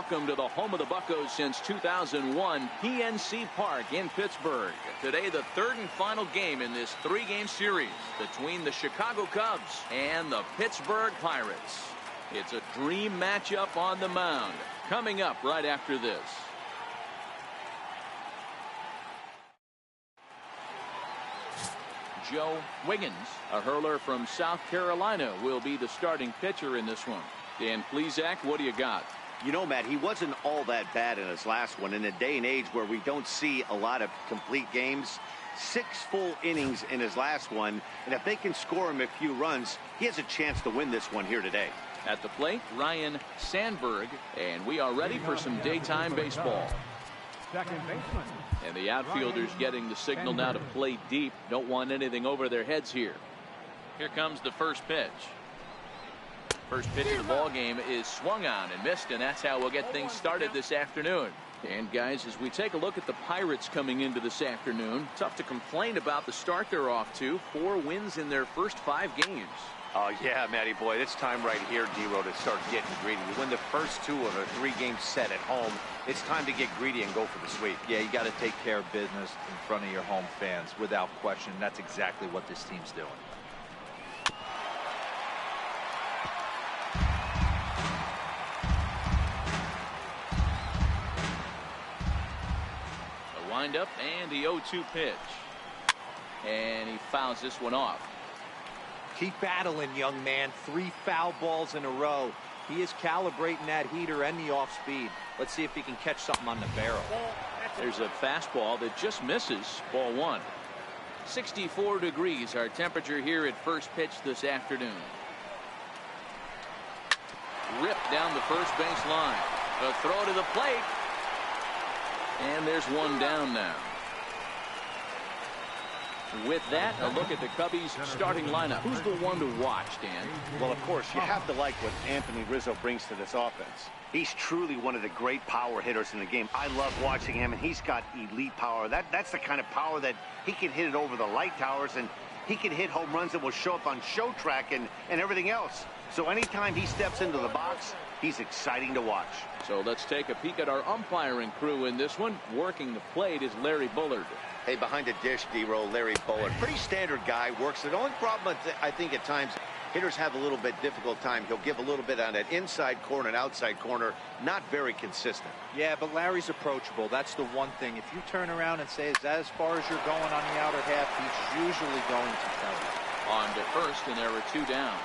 welcome to the home of the Buccos since 2001, PNC Park in Pittsburgh. Today, the third and final game in this three-game series between the Chicago Cubs and the Pittsburgh Pirates. It's a dream matchup on the mound. Coming up right after this. Joe Wiggins, a hurler from South Carolina, will be the starting pitcher in this one. Dan Plesac, what do you got? You know, Matt, he wasn't all that bad in his last one. In a day and age where we don't see a lot of complete games, 6 full innings in his last one, and if they can score him a few runs, he has a chance to win this one here today. At the plate, Ryan Sandberg, and we are ready for some daytime baseball. Second baseman. And the outfielders getting the signal now to play deep. Don't want anything over their heads here. Here comes the first pitch. First pitch of the ball game is swung on and missed, and that's how we'll get things started this afternoon. And guys, as we take a look at the Pirates coming into this afternoon, tough to complain about the start they're off to. 4 wins in their first 5 games. Oh, yeah, Matty boy, it's time right here, D-Row, to start getting greedy. You win the first 2 of a 3-game set at home. It's time to get greedy and go for the sweep. Yeah, you got to take care of business in front of your home fans without question. That's exactly what this team's doing. The windup and the 0-2 pitch. And he fouls this one off. Keep battling, young man. 3 foul balls in a row. He is calibrating that heater and the off speed. Let's see if he can catch something on the barrel. There's a fastball that just misses. Ball 1. 64 degrees our temperature here at first pitch this afternoon. Ripped down the first base line. A throw to the plate. And there's one down now. With that, a look at the Cubbies starting lineup. Who's the one to watch, Dan? Well, of course, you have to like what Anthony Rizzo brings to this offense. He's truly one of the great power hitters in the game. I love watching him, and he's got elite power. That's the kind of power that he can hit it over the light towers, and he can hit home runs that will show up on Show Track and everything else. So anytime he steps into the box, he's exciting to watch. So let's take a peek at our umpiring crew in this one. Working the plate is Larry Bullard. Hey, behind the dish, D-Row, Larry Bullard. Pretty standard guy, works it. The only problem, I think, at times, hitters have a little bit difficult time. He'll give a little bit on that inside corner and outside corner. Not very consistent. Yeah, but Larry's approachable. That's the one thing. If you turn around and say, is that as far as you're going on the outer half, he's usually going to tell you. On to first, and there are 2 down.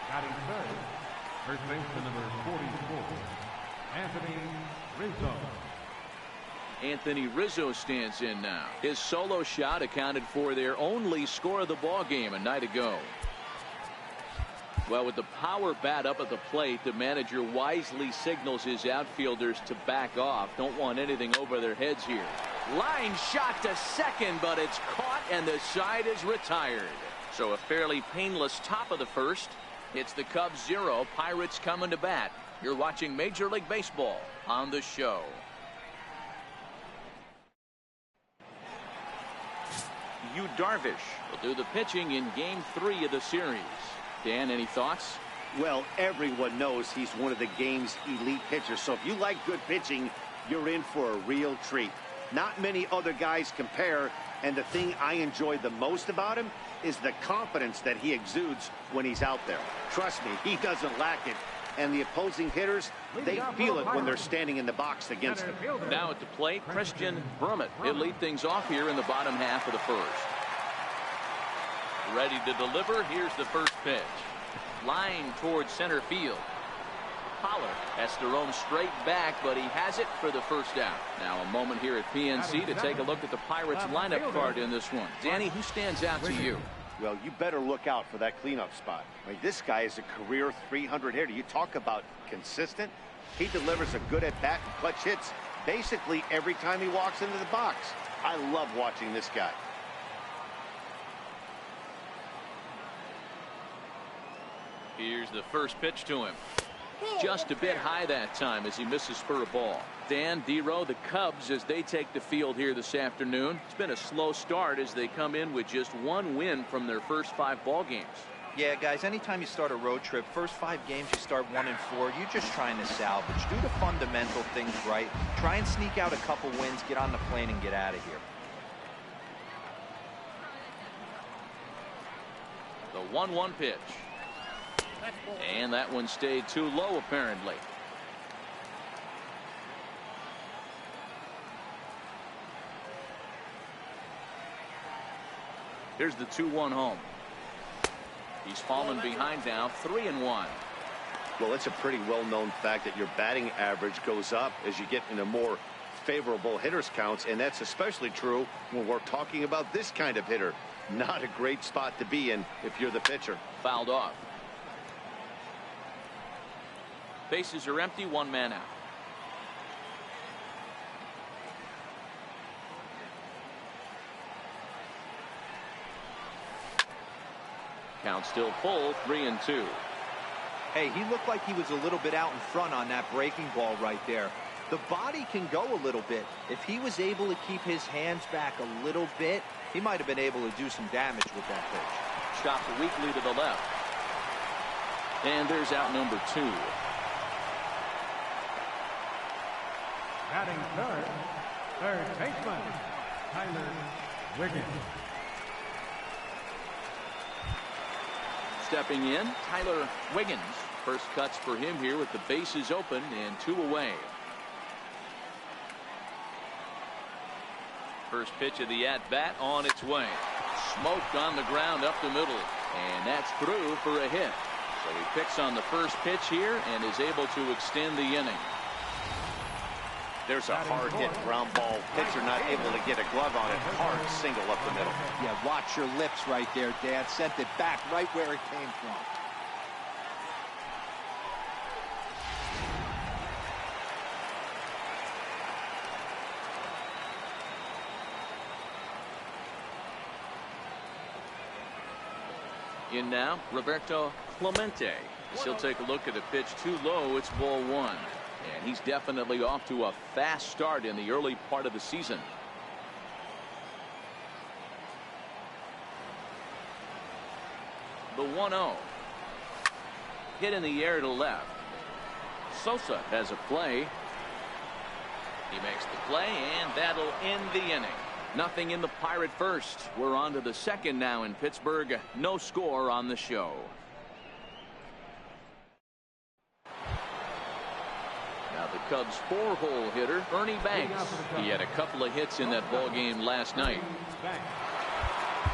Batting third, first baseman number 44, Anthony Rizzo. Anthony Rizzo stands in now. His solo shot accounted for their only score of the ball game a night ago. Well, with the power bat up at the plate, the manager wisely signals his outfielders to back off. Don't want anything over their heads here. Line shot to second, but it's caught and the side is retired. So a fairly painless top of the first. It's the Cubs 0, Pirates coming to bat. You're watching Major League Baseball on the show. Yu Darvish will do the pitching in Game 3 of the series. Dan, any thoughts? Well, everyone knows he's one of the game's elite pitchers. So if you like good pitching, you're in for a real treat. Not many other guys compare, and the thing I enjoy the most about him is the confidence that he exudes when he's out there. Trust me, he doesn't lack it. And the opposing hitters, they feel it when they're standing in the box against him. Now at the plate, Christian Brummett. He'll lead things off here in the bottom half of the first. Ready to deliver. Here's the first pitch. Line towards center field. Pollard has to roam straight back, but he has it for the first out. Now a moment here at PNC to take a look at the Pirates lineup card in this one. Danny, who stands out to you? Well, you better look out for that cleanup spot. I mean, this guy is a career 300 hitter. You talk about consistent. He delivers a good at-bat and clutch hits basically every time he walks into the box. I love watching this guy. Here's the first pitch to him. Just a bit high that time as he misses for a ball. Dan, D-Row, the Cubs, as they take the field here this afternoon. It's been a slow start as they come in with just 1 win from their first 5 ball games. Yeah, guys, anytime you start a road trip, first 5 games you start 1-4, you're just trying to salvage. Do the fundamental things right. Try and sneak out a couple wins, get on the plane, and get out of here. The 1-1 pitch. And that one stayed too low, apparently. Here's the 2-1 home. He's fallen behind now, 3-1. Well, it's a pretty well-known fact that your batting average goes up as you get into more favorable hitters counts, and that's especially true when we're talking about this kind of hitter. Not a great spot to be in if you're the pitcher. Fouled off. Bases are empty, 1 man out. Count still full, 3-2. Hey, he looked like he was a little bit out in front on that breaking ball right there. The body can go a little bit. If he was able to keep his hands back a little bit, he might have been able to do some damage with that pitch. Chopped weakly to the left. And there's out number 2. Batting third baseman, Tyler Wiggins. Stepping in, Tyler Wiggins. First cuts for him here with the bases open and 2 away. First pitch of the at-bat on its way. Smoked on the ground up the middle. And that's through for a hit. So he picks on the first pitch here and is able to extend the inning. There's a hard hit ground ball. Pitcher not able to get a glove on it. Hard single up the middle. Yeah, watch your lips right there, Dad. Sent it back right where it came from. In now, Roberto Clemente. He'll take a look at a pitch too low. It's ball 1. And he's definitely off to a fast start in the early part of the season. The 1-0. Hit in the air to left. Sosa has a play. He makes the play, and that'll end the inning. Nothing in the Pirate first. We're on to the second now in Pittsburgh. No score on the show. Now the Cubs' 4-hole hitter, Ernie Banks. He had a couple of hits in that ball game last night.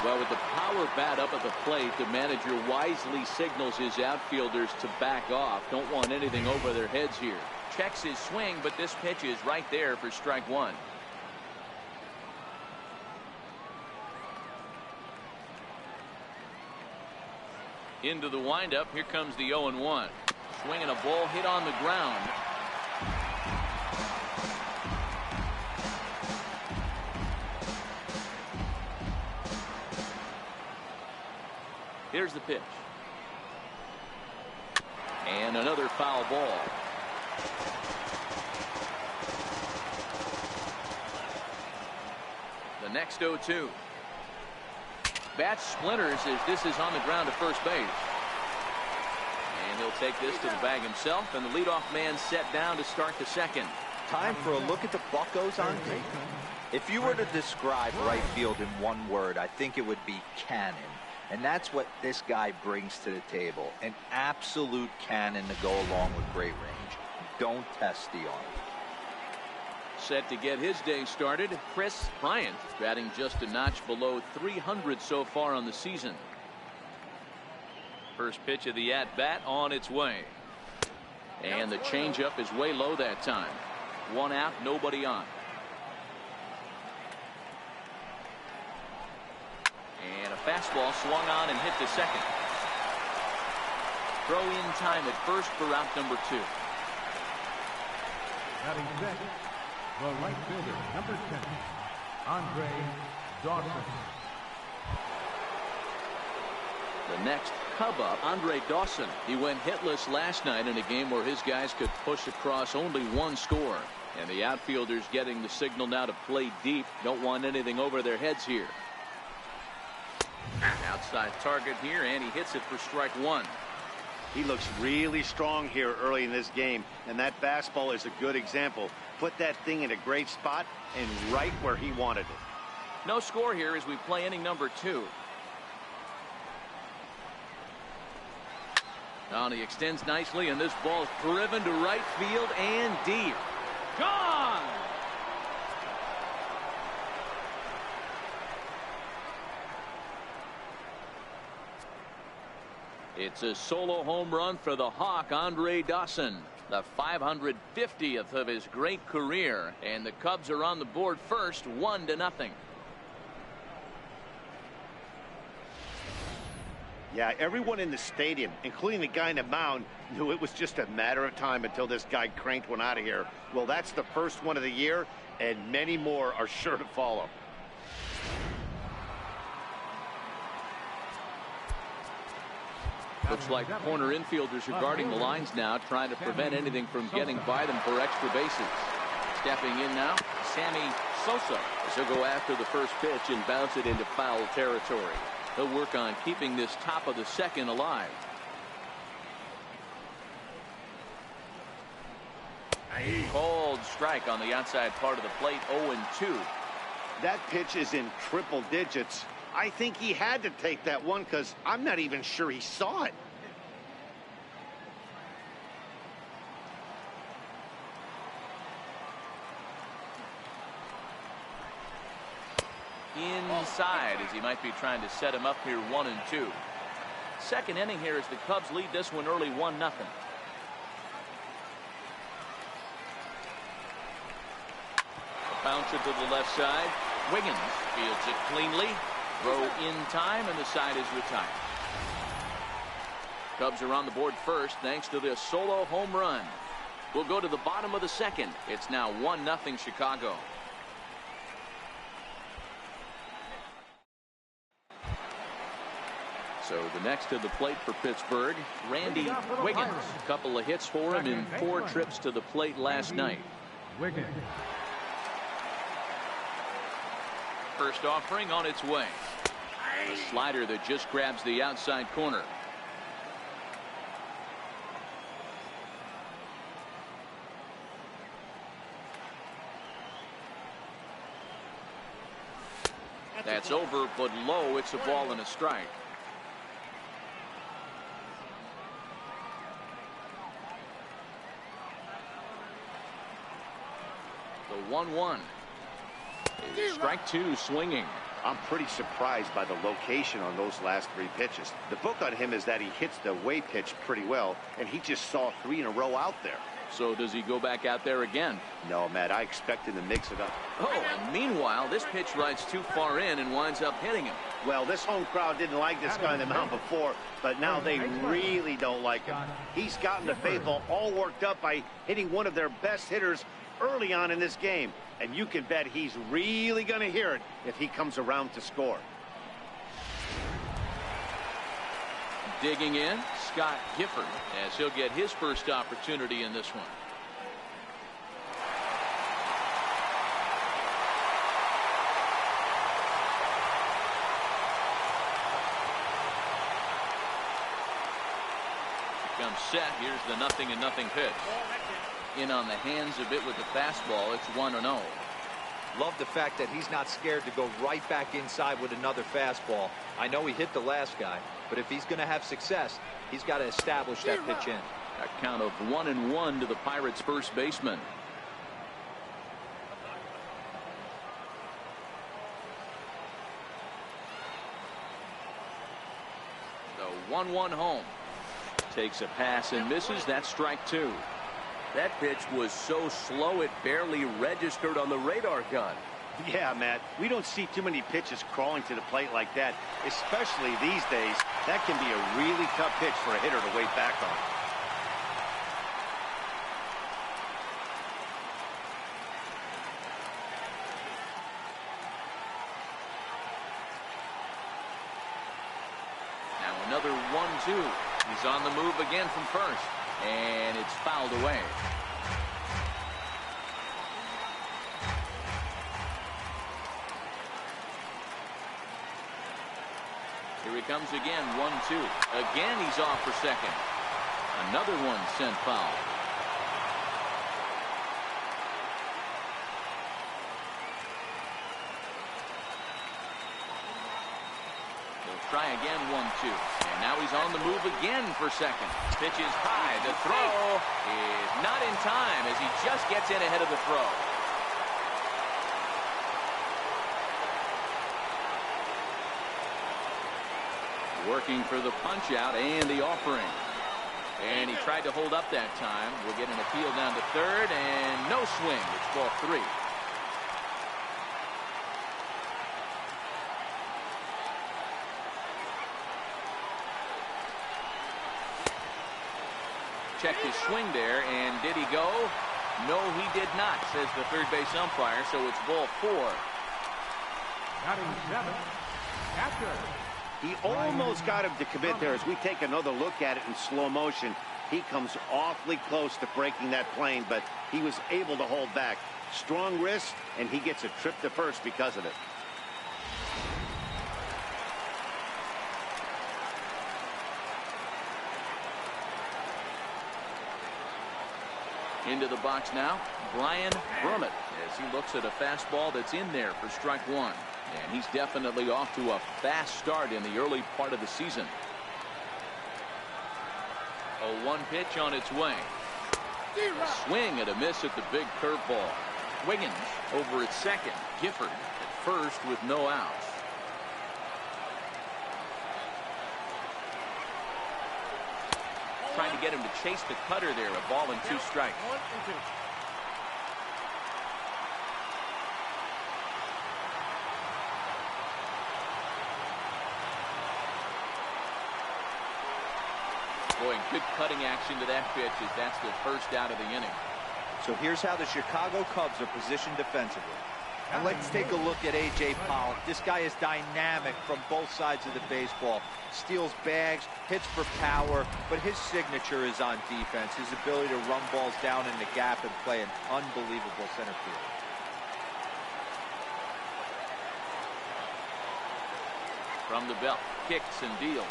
Well, with the power bat up at the plate, the manager wisely signals his outfielders to back off. Don't want anything over their heads here. Checks his swing, but this pitch is right there for strike 1. Into the windup. Here comes the 0-1. Swinging a ball hit on the ground. Here's the pitch. And another foul ball. The next 0-2. Bat splinters as this is on the ground to first base. And he'll take this to the bag himself, and the leadoff man set down to start the second. Time for a look at the Buccos on tape. If you were to describe right field in one word, I think it would be cannon. And that's what this guy brings to the table. An absolute cannon to go along with great range. Don't test the arm. Set to get his day started, Chris Bryant, batting just a notch below 300 so far on the season. First pitch of the at-bat on its way. And the changeup is way low that time. 1 out, nobody on. And a fastball swung on and hit to second. Throw in time at first for out number 2. Batting second, the right fielder, number 10, Andre Dawson. The next Cub up, Andre Dawson. He went hitless last night in a game where his guys could push across only 1 score. And the outfielders getting the signal now to play deep. Don't want anything over their heads here. Outside target here, and he hits it for strike one. He looks really strong here early in this game, and that fastball is a good example. Put that thing in a great spot and right where he wanted it. No score here as we play inning number 2. Now he extends nicely, and this ball's driven to right field and deep. Gone! It's a solo home run for the Hawk, Andre Dawson, the 550th of his great career, and the Cubs are on the board first, 1-0. Yeah, everyone in the stadium, including the guy in the mound, knew it was just a matter of time until this guy cranked one out of here. Well, that's the first one of the year, and many more are sure to follow. Looks like corner infielders are guarding the lines now, trying to prevent anything from getting by them for extra bases. Stepping in now, Sammy Sosa. As he'll go after the first pitch and bounce it into foul territory. He'll work on keeping this top of the second alive. Cold strike on the outside part of the plate, 0-2. That pitch is in triple digits. I think he had to take that one because I'm not even sure he saw it. Inside as he might be trying to set him up here, 1-2. Second inning here as the Cubs lead this one early, 1-0. Bounce it to the left side. Wiggins fields it cleanly. Throw in time, and the side is retired. Cubs are on the board first thanks to this solo home run. We'll go to the bottom of the second. It's now 1-0 Chicago. So the next to the plate for Pittsburgh, Randy Wiggins. A couple of hits for him in 4 trips to the plate last night. Wiggins. First offering on its way. A slider that just grabs the outside corner. That's over, but low. It's a ball and a strike. The 1-1. Strike 2 swinging. I'm pretty surprised by the location on those last 3 pitches. The book on him is that he hits the way pitch pretty well, and he just saw 3 in a row out there. So does he go back out there again? No, Matt, I expect him to mix it up. Oh, and meanwhile, this pitch rides too far in and winds up hitting him. Well, this home crowd didn't like this guy on the mound before, but now they really don't like him. He's gotten the faithful all worked up by hitting one of their best hitters early on in this game. And you can bet he's really going to hear it if he comes around to score. Digging in, Scott Gifford, as he'll get his first opportunity in this one. Comes set. Here's the 0-0 pitch. In on the hands of it with the fastball. It's 1-0. Love the fact that he's not scared to go right back inside with another fastball. I know he hit the last guy, but if he's going to have success, he's got to establish that pitch in. A count of 1-1 to the Pirates' first baseman. The 1-1 home. Takes a pass and misses. That's strike 2. That pitch was so slow it barely registered on the radar gun. Yeah, Matt, we don't see too many pitches crawling to the plate like that, especially these days. That can be a really tough pitch for a hitter to wait back on. Now another 1-2. He's on the move again from first. And it's fouled away. Here he comes again, 1-2. Again, he's off for second. Another one sent foul. He'll try again, 1-2. And now he's on the move again for second. Pitch is high. The throw is not in time as he just gets in ahead of the throw. Working for the punch out and the offering. And he tried to hold up that time. We'll get an appeal down to third and no swing. It's ball 3. Checked his swing there, and did he go? No, he did not, says the third base umpire, so it's ball 4. Batting 7, catcher. He almost got him to commit there. As we take another look at it in slow motion, he comes awfully close to breaking that plane, but he was able to hold back. Strong wrist, and he gets a trip to first because of it. Into the box now, Brian Brummett, as he looks at a fastball that's in there for strike 1. And he's definitely off to a fast start in the early part of the season. A 1 pitch on its way. A swing and a miss at the big curveball. Wiggins over at second. Gifford at first with no outs. Trying to get him to chase the cutter there. A ball and 2 strikes. Boy, good cutting action to that pitch as that's the first out of the inning. So here's how the Chicago Cubs are positioned defensively. And let's take a look at A.J. Pollock. This guy is dynamic from both sides of the baseball. Steals bags, hits for power, but his signature is on defense. His ability to run balls down in the gap and play an unbelievable center field. From the belt, kicks and deals.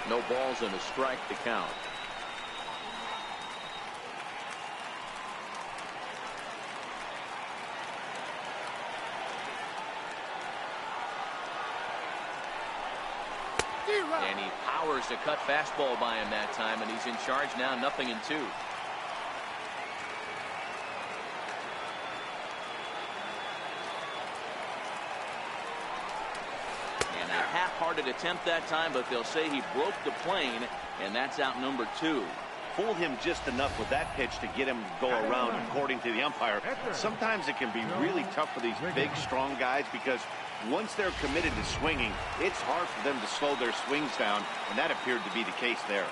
No balls and a strike to count. And he powers a cut fastball by him that time, and he's in charge now, 0-2. And a half-hearted attempt that time, but they'll say he broke the plane, and that's out number 2. Fooled him just enough with that pitch to get him to go around, according to the umpire. Sometimes it can be really tough for these big, strong guys because once they're committed to swinging, it's hard for them to slow their swings down, and that appeared to be the case there.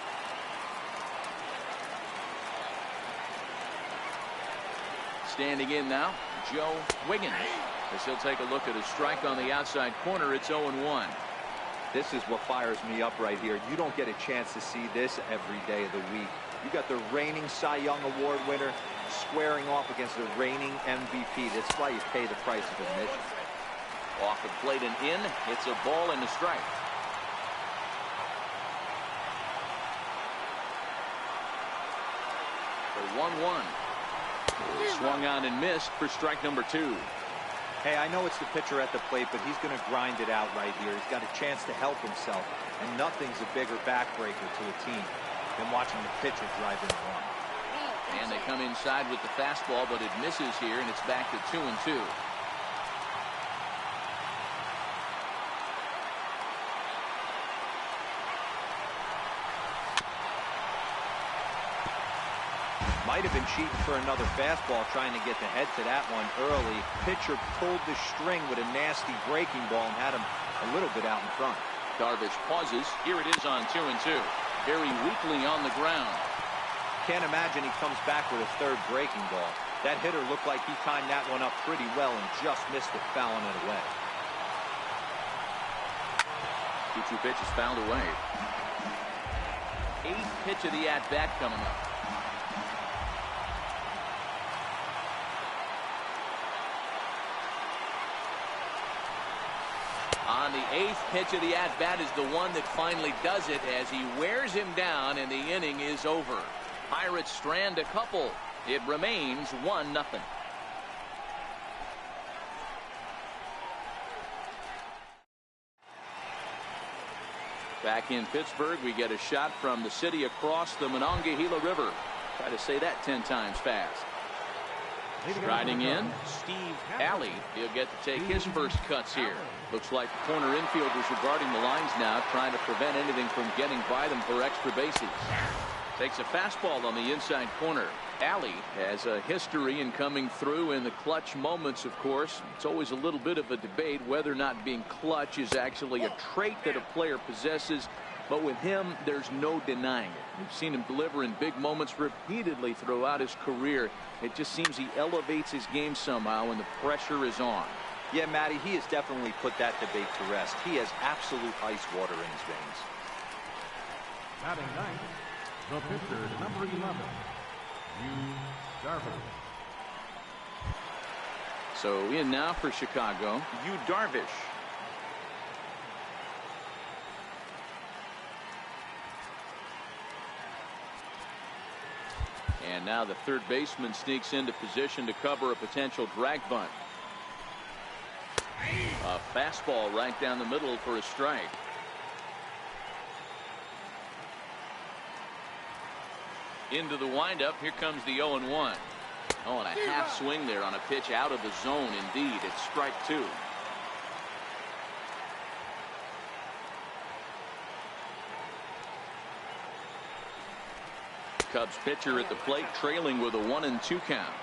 Standing in now, Joe Wiggins. As he'll take a look at a strike on the outside corner, it's 0-1. This is what fires me up right here. You don't get a chance to see this every day of the week. You got the reigning Cy Young Award winner squaring off against the reigning MVP. That's why you pay the price of admission. Off the plate and in. It's a ball and a strike. For 1-1. Swung on and missed for strike number 2. Hey, I know it's the pitcher at the plate, but he's going to grind it out right here. He's got a chance to help himself, and nothing's a bigger backbreaker to a team than watching the pitcher drive in a run. And they come inside with the fastball, but it misses here, and it's back to 2-2. Might have been cheating for another fastball, trying to get the head to that one early. Pitcher pulled the string with a nasty breaking ball and had him a little bit out in front. Darvish pauses. Here it is on 2-2. Very weakly on the ground. Can't imagine he comes back with a third breaking ball. That hitter looked like he timed that one up pretty well and just missed it, fouling it away. 2-2 pitch is fouled away. 8th pitch of the at-bat coming up. On the 8th pitch of the at-bat is the one that finally does it as he wears him down, and the inning is over. Pirates strand a couple. It remains 1-0. Back in Pittsburgh, we get a shot from the city across the Monongahela River. Try to say that 10 times fast. Striding in, Steve Alley. He'll get to take his first cuts here. Looks like the corner infielders are guarding the lines now, trying to prevent anything from getting by them for extra bases. Takes a fastball on the inside corner. Alley has a history in coming through in the clutch moments, of course. It's always a little bit of a debate whether or not being clutch is actually a trait that a player possesses. But with him, there's no denying it. We've seen him deliver in big moments repeatedly throughout his career. It just seems he elevates his game somehow when the pressure is on. Yeah, Matty, he has definitely put that debate to rest. He has absolute ice water in his veins. Batting ninth, the pitcher, number 11, Darvish. So in now for Chicago, Darvish. And now the third baseman sneaks into position to cover a potential drag bunt. A fastball right down the middle for a strike. Into the windup. Here comes the 0-1. Oh, and a half swing there on a pitch out of the zone. Indeed, it's strike 2. Cubs pitcher at the plate, trailing with a 1-2 count.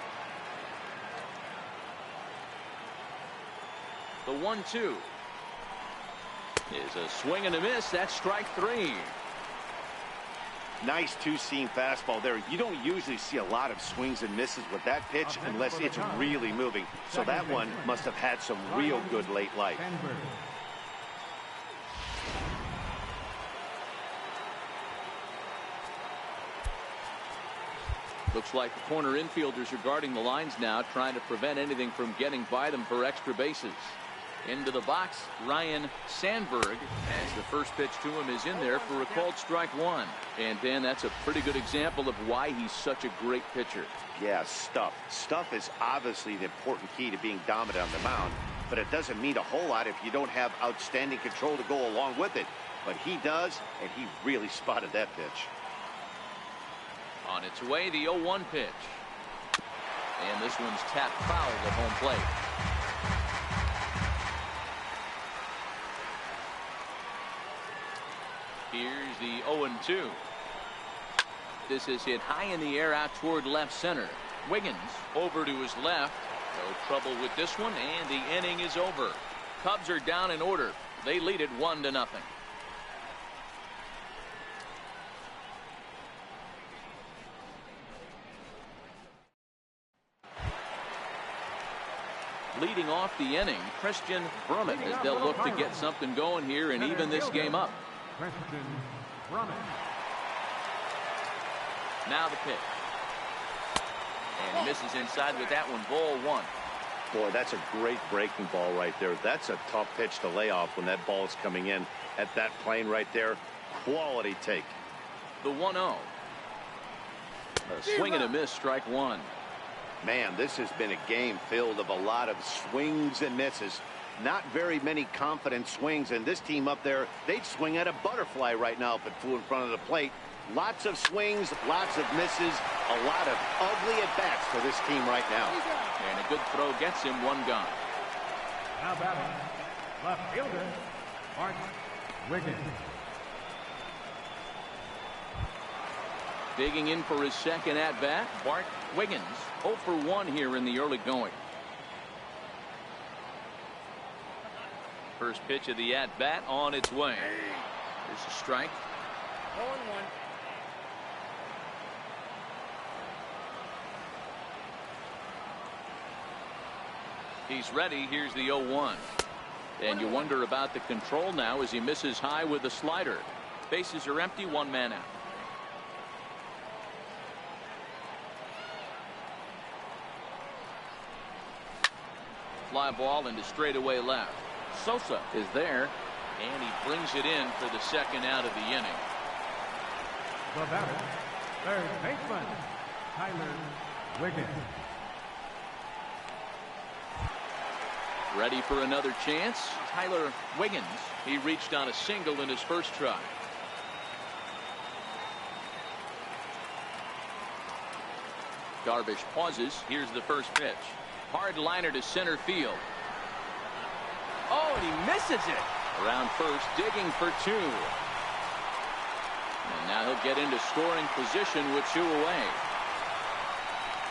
The 1-2 is a swing and a miss. That's strike 3. Nice two-seam fastball there. You don't usually see a lot of swings and misses with that pitch unless it's really moving. So that one must have had some real good late life. Looks like the corner infielders are guarding the lines now, trying to prevent anything from getting by them for extra bases. Into the box, Ryan Sandberg, as the first pitch to him is in there for a called strike 1. And Dan, that's a pretty good example of why he's such a great pitcher. Yeah, stuff. Stuff is obviously the important key to being dominant on the mound, but it doesn't mean a whole lot if you don't have outstanding control to go along with it. But he does, and he really spotted that pitch. On its way, the 0-1 pitch. And this one's tapped foul at home plate. Here's the 0-2. This is hit high in the air out toward left center. Wiggins over to his left. No trouble with this one, and the inning is over. Cubs are down in order. They lead it 1-0. Leading off the inning, Christian Brummett, as they'll look to get something going here and even this game up. Christian Brummett. Now the pitch. And misses inside with that one, ball 1. Boy, that's a great breaking ball right there. That's a tough pitch to lay off when that ball is coming in at that plane right there. Quality take. The 1-0. A swing and a miss, strike 1. Man, this has been a game filled of a lot of swings and misses. Not very many confident swings, and this team up there, they'd swing at a butterfly right now if it flew in front of the plate. Lots of swings, lots of misses, a lot of ugly at-bats for this team right now. And a good throw gets him one gone. Now batting, left fielder, Bart Wiggins. Digging in for his second at-bat, Bart Wiggins. 0 for 1 here in the early going. First pitch of the at-bat on its way. There's a strike. 0-1. He's ready. Here's the 0-1. And you wonder about the control now as he misses high with the slider. Bases are empty, 1 man out. Fly ball into straightaway left. Sosa is there, and he brings it in for the second out of the inning. The batter, third baseman, Tyler Wiggins. Ready for another chance. Tyler Wiggins. He reached on a single in his first try. Darvish pauses. Here's the first pitch. Hard liner to center field. Oh, and he misses it. Around first, digging for two. And now he'll get into scoring position with two away.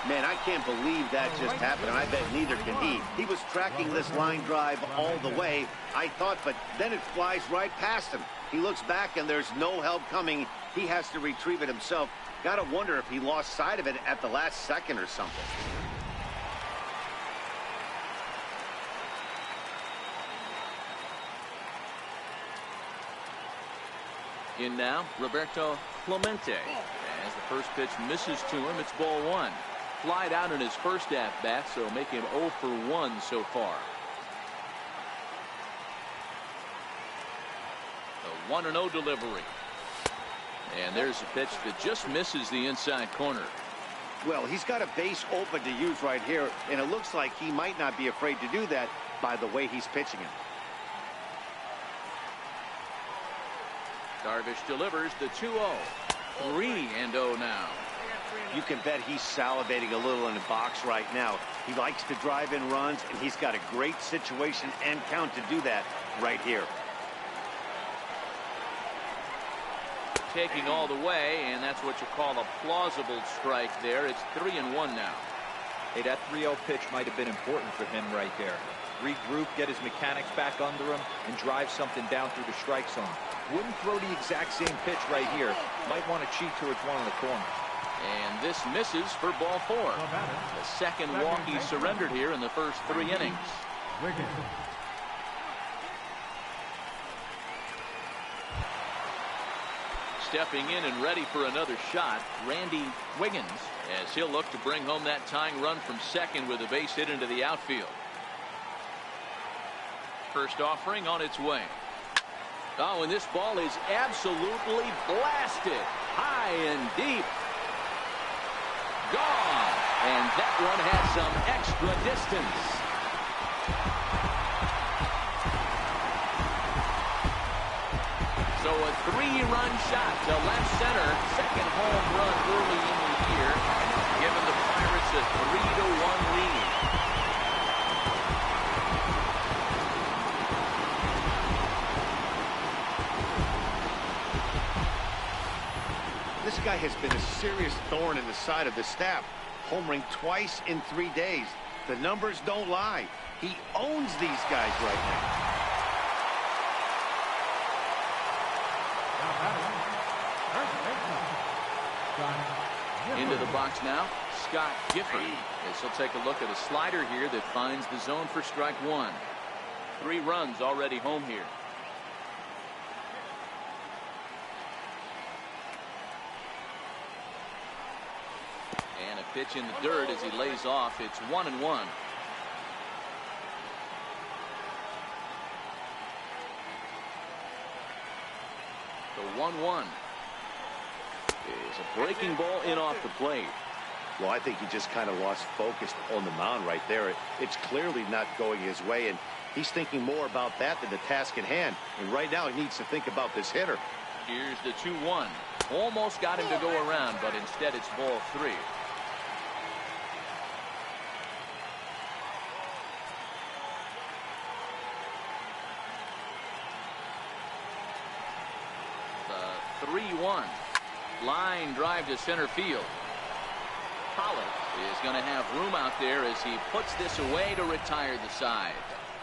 Man, I can't believe that just happened, and I bet neither can he. He was tracking this line drive all the way, I thought, but then it flies right past him. He looks back, and there's no help coming. He has to retrieve it himself. Gotta wonder if he lost sight of it at the last second or something. In now, Roberto Clemente. As the first pitch misses to him, it's ball one. Flied out in his first at-bat, so make him 0 for 1 so far. The 1-0 delivery. And there's a pitch that just misses the inside corner. Well, he's got a base open to use right here, and it looks like he might not be afraid to do that by the way he's pitching it. Darvish delivers the 2-0. 3-0 now. You can bet he's salivating a little in the box right now. He likes to drive in runs, and he's got a great situation and count to do that right here. Taking all the way, and that's what you call a plausible strike there. It's 3-1 now. Hey, that 3-0 pitch might have been important for him right there. Regroup, get his mechanics back under him, and drive something down through the strike zone. Wouldn't throw the exact same pitch right here. Might want to cheat towards one of the corners. And this misses for ball 4. The second walk he surrendered here in the first 3 innings. Wiggins. Stepping in and ready for another shot, Randy Wiggins, as he'll look to bring home that tying run from second with a base hit into the outfield. First offering on its way. Oh, and this ball is absolutely blasted high and deep. Gone. And that one has some extra distance. So a 3-run shot to left center. Second home run early in the year, giving the Pirates a 3-1 lead. This guy has been a serious thorn in the side of the staff. Homering twice in 3 days. The numbers don't lie. He owns these guys right now. Into the box now, Scott Gifford. As he'll take a look at a slider here that finds the zone for strike 1. 3 runs already home here. And a pitch in the dirt as he lays off. It's 1-1. The 1-1 is a breaking ball in off the plate. Well, I think he just kind of lost focus on the mound right there. It's clearly not going his way, and he's thinking more about that than the task at hand. And right now he needs to think about this hitter. Here's the 2-1. Almost got him to go around, but instead it's ball 3. The 3-1. Line drive to center field. Pollard is going to have room out there as he puts this away to retire the side.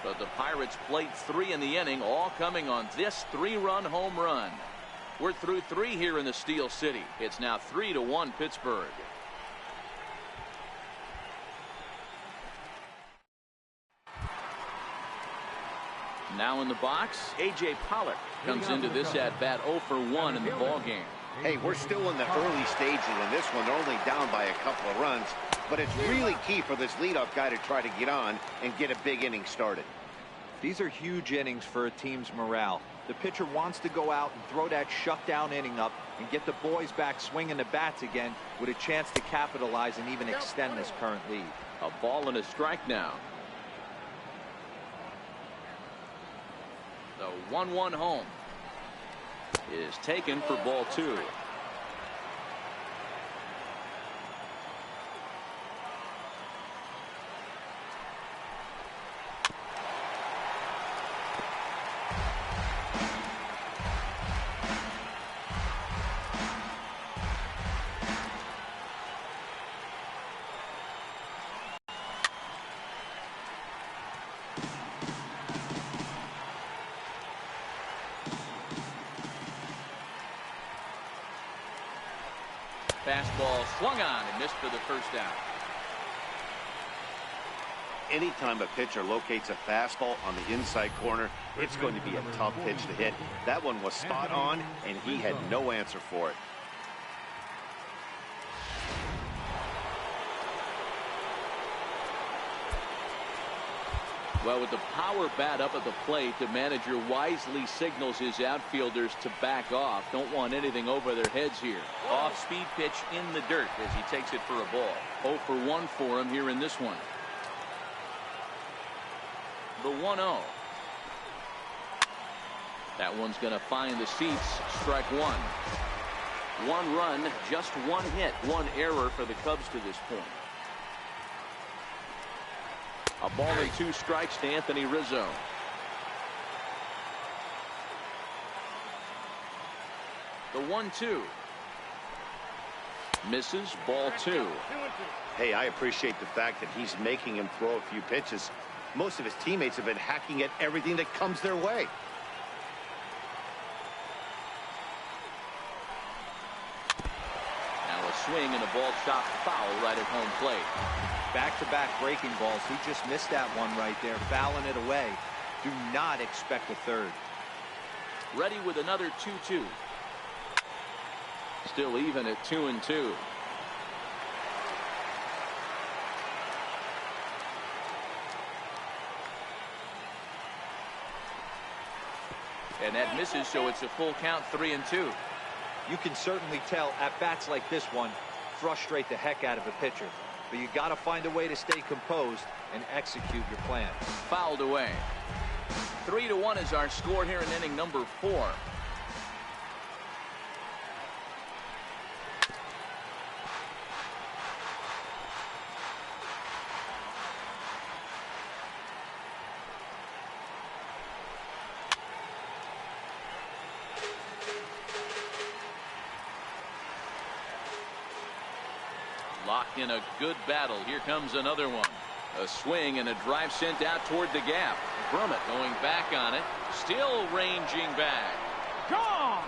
But the Pirates played 3 in the inning, all coming on this 3-run home run. We're through 3 here in the Steel City. It's now 3-1 Pittsburgh. Now in the box, A.J. Pollard comes into this at-bat 0 for 1 in the ballgame. Hey, we're still in the early stages in this one. They're only down by a couple of runs, but it's really key for this leadoff guy to try to get on and get a big inning started. These are huge innings for a team's morale. The pitcher wants to go out and throw that shutdown inning up and get the boys back swinging the bats again with a chance to capitalize and even extend this current lead. A ball and a strike now. The 1-1 home is taken for ball 2. Fastball swung on and missed for the first out. Anytime a pitcher locates a fastball on the inside corner, it's going to be a tough pitch to hit. That one was spot on, and he had no answer for it. Well, with the power bat up at the plate, the manager wisely signals his outfielders to back off. Don't want anything over their heads here. Off-speed pitch in the dirt as he takes it for a ball. 0 for 1 for him here in this one. The 1-0. That one's going to find the seats. Strike 1. 1 run, just 1 hit, 1 error for the Cubs to this point. A ball and 2 strikes to Anthony Rizzo. The 1-2. Misses, ball 2. Hey, I appreciate the fact that he's making him throw a few pitches. Most of his teammates have been hacking at everything that comes their way. Now a swing and a ball chopped foul right at home plate. Back-to-back breaking balls. He just missed that one right there, fouling it away. Do not expect a third. Ready with another 2-2. Still even at 2-2. And that misses, so it's a full count, 3-2. You can certainly tell at bats like this one frustrate the heck out of a pitcher. But you got to find a way to stay composed and execute your plan. Fouled away. 3-1 is our score here in inning number 4. Locked in a good battle. Here comes another one. A swing and a drive sent out toward the gap. Brummett going back on it. Still ranging back. Gone!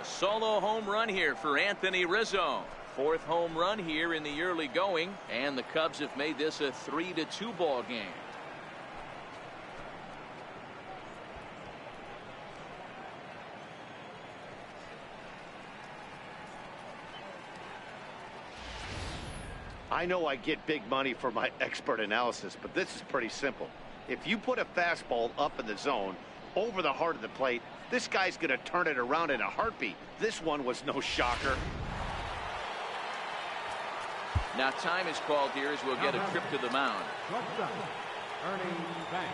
A solo home run here for Anthony Rizzo. 4th home run here in the early going. And the Cubs have made this a 3-2 ball game. I know I get big money for my expert analysis, but this is pretty simple. If you put a fastball up in the zone over the heart of the plate, this guy's going to turn it around in a heartbeat. This one was no shocker. Now time is called here as we'll get a trip to the mound. Ernie Banks.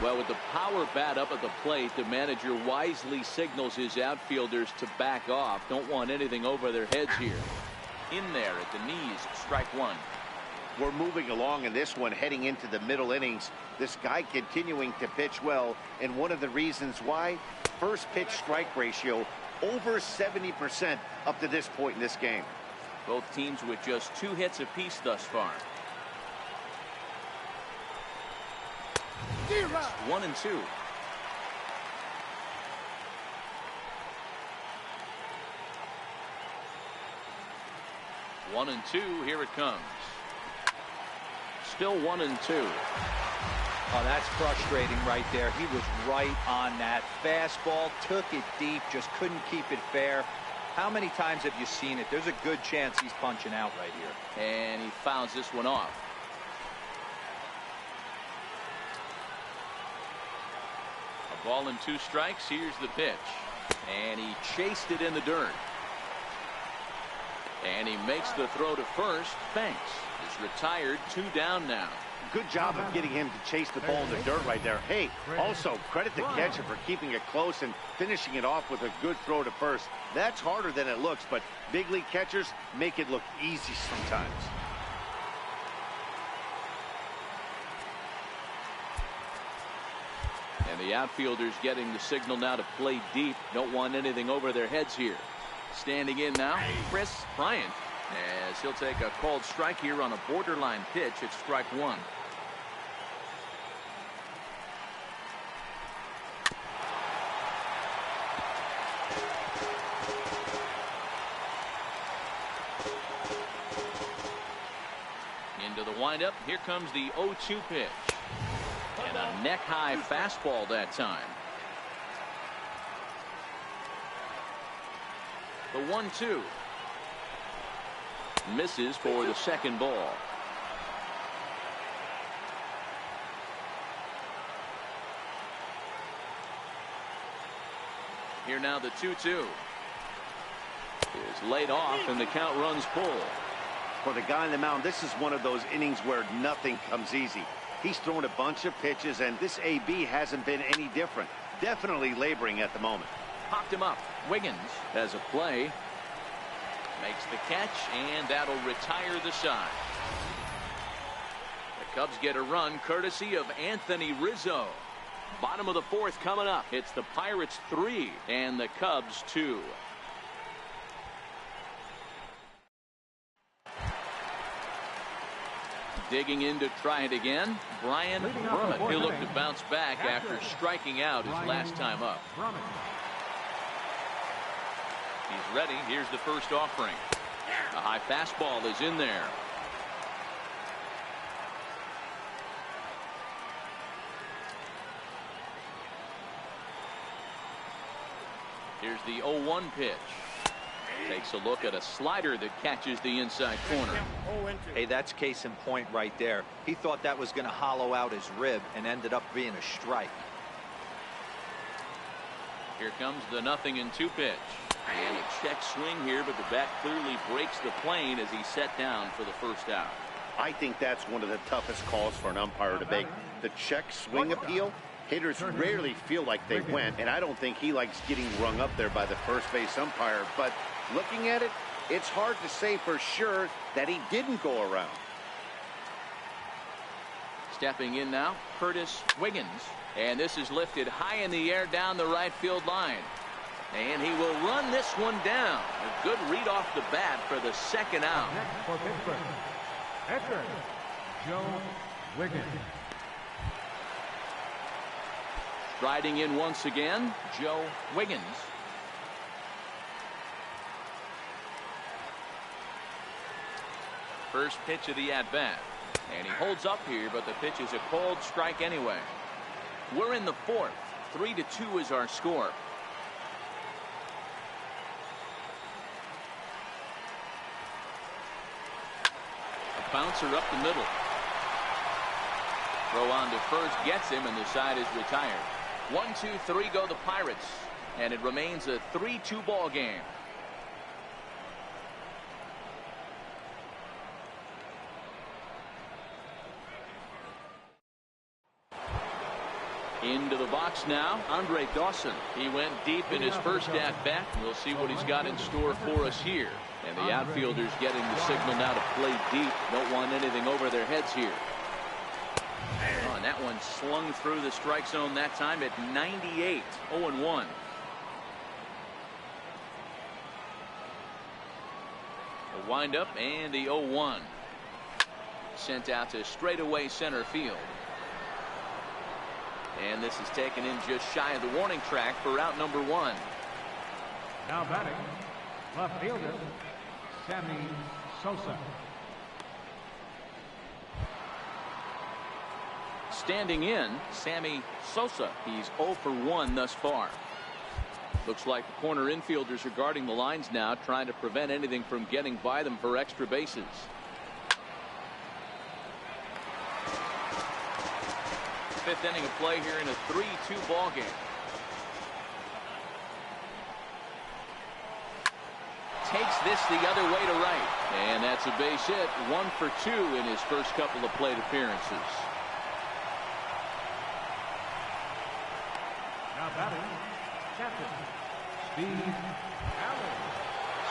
Well, with the power bat up at the plate, the manager wisely signals his outfielders to back off. Don't want anything over their heads here. In there at the knees, strike 1. We're moving along in this one, heading into the middle innings. This guy continuing to pitch well, and one of the reasons why, first pitch strike ratio over 70% up to this point in this game. Both teams with just 2 hits apiece thus far. 1-2. One and two. Here it comes. Still 1-2. Oh, that's frustrating right there. He was right on that fastball, took it deep, just couldn't keep it fair. How many times have you seen it? There's a good chance he's punching out right here. And he fouls this one off. A ball and 2 strikes. Here's the pitch. And he chased it in the dirt. And he makes the throw to first. Banks is retired, 2 down now. Good job of getting him to chase the ball in the dirt right there. Hey, also credit the catcher for keeping it close and finishing it off with a good throw to first. That's harder than it looks, but big league catchers make it look easy sometimes. And the outfielders getting the signal now to play deep. Don't want anything over their heads here. Standing in now, Chris Bryant, as he'll take a called strike here on a borderline pitch at strike 1. Into the windup. Here comes the 0-2 pitch. And a neck-high fastball that time. The 1-2. Misses for the second ball. Here now the 2-2. Is laid off and the count runs full. For the guy on the mound, this is one of those innings where nothing comes easy. He's thrown a bunch of pitches, and this AB hasn't been any different. Definitely laboring at the moment. Popped him up. Wiggins has a play. Makes the catch, and that'll retire the side. The Cubs get a run courtesy of Anthony Rizzo. Bottom of the 4th coming up. It's the Pirates 3 and the Cubs 2. Digging in to try it again, Brian Brummett. He'll look to bounce back after striking out his last time up. He's ready. Here's the first offering. A high fastball is in there. Here's the 0-1 pitch. Takes a look at a slider that catches the inside corner. Hey, that's case in point right there. He thought that was going to hollow out his rib and ended up being a strike. Here comes the 0-2 pitch. And a check swing here, but the bat clearly breaks the plane as he's set down for the first out. I think that's one of the toughest calls for an umpire to make. The check swing appeal. Hitters rarely feel like they went, and I don't think he likes getting rung up there by the first base umpire. But looking at it, it's hard to say for sure that he didn't go around. Stepping in now, Curtis Wiggins. And this is lifted high in the air down the right field line. And he will run this one down. A good read off the bat for the second out. Next for Pittsburgh, pitcher, Joe Wiggins. Striding in once again, Joe Wiggins. First pitch of the at-bat. And he holds up here, but the pitch is a called strike anyway. We're in the 4th. 3-2 is our score. A bouncer up the middle. Throw on to first, gets him, and the side is retired. 1-2-3 go the Pirates, and it remains a 3-2 ball game. Into the box now, Andre Dawson. He went deep in his first at-bat. We'll see what he's got in store for us here. And the outfielders getting the signal now to play deep. Don't want anything over their heads here. Oh, and that one slung through the strike zone that time at 98. 0-1. The windup and the 0-1. Sent out to straightaway center field. And this is taken in just shy of the warning track for out number 1. Now batting, left fielder, Sammy Sosa. Standing in, Sammy Sosa. He's 0 for 1 thus far. Looks like the corner infielders are guarding the lines now, trying to prevent anything from getting by them for extra bases. Fifth inning of play here in a 3-2 ball game. Takes this the other way to right. And that's a base hit. 1 for 2 in his first couple of plate appearances. Now batting, captain Steve Allen.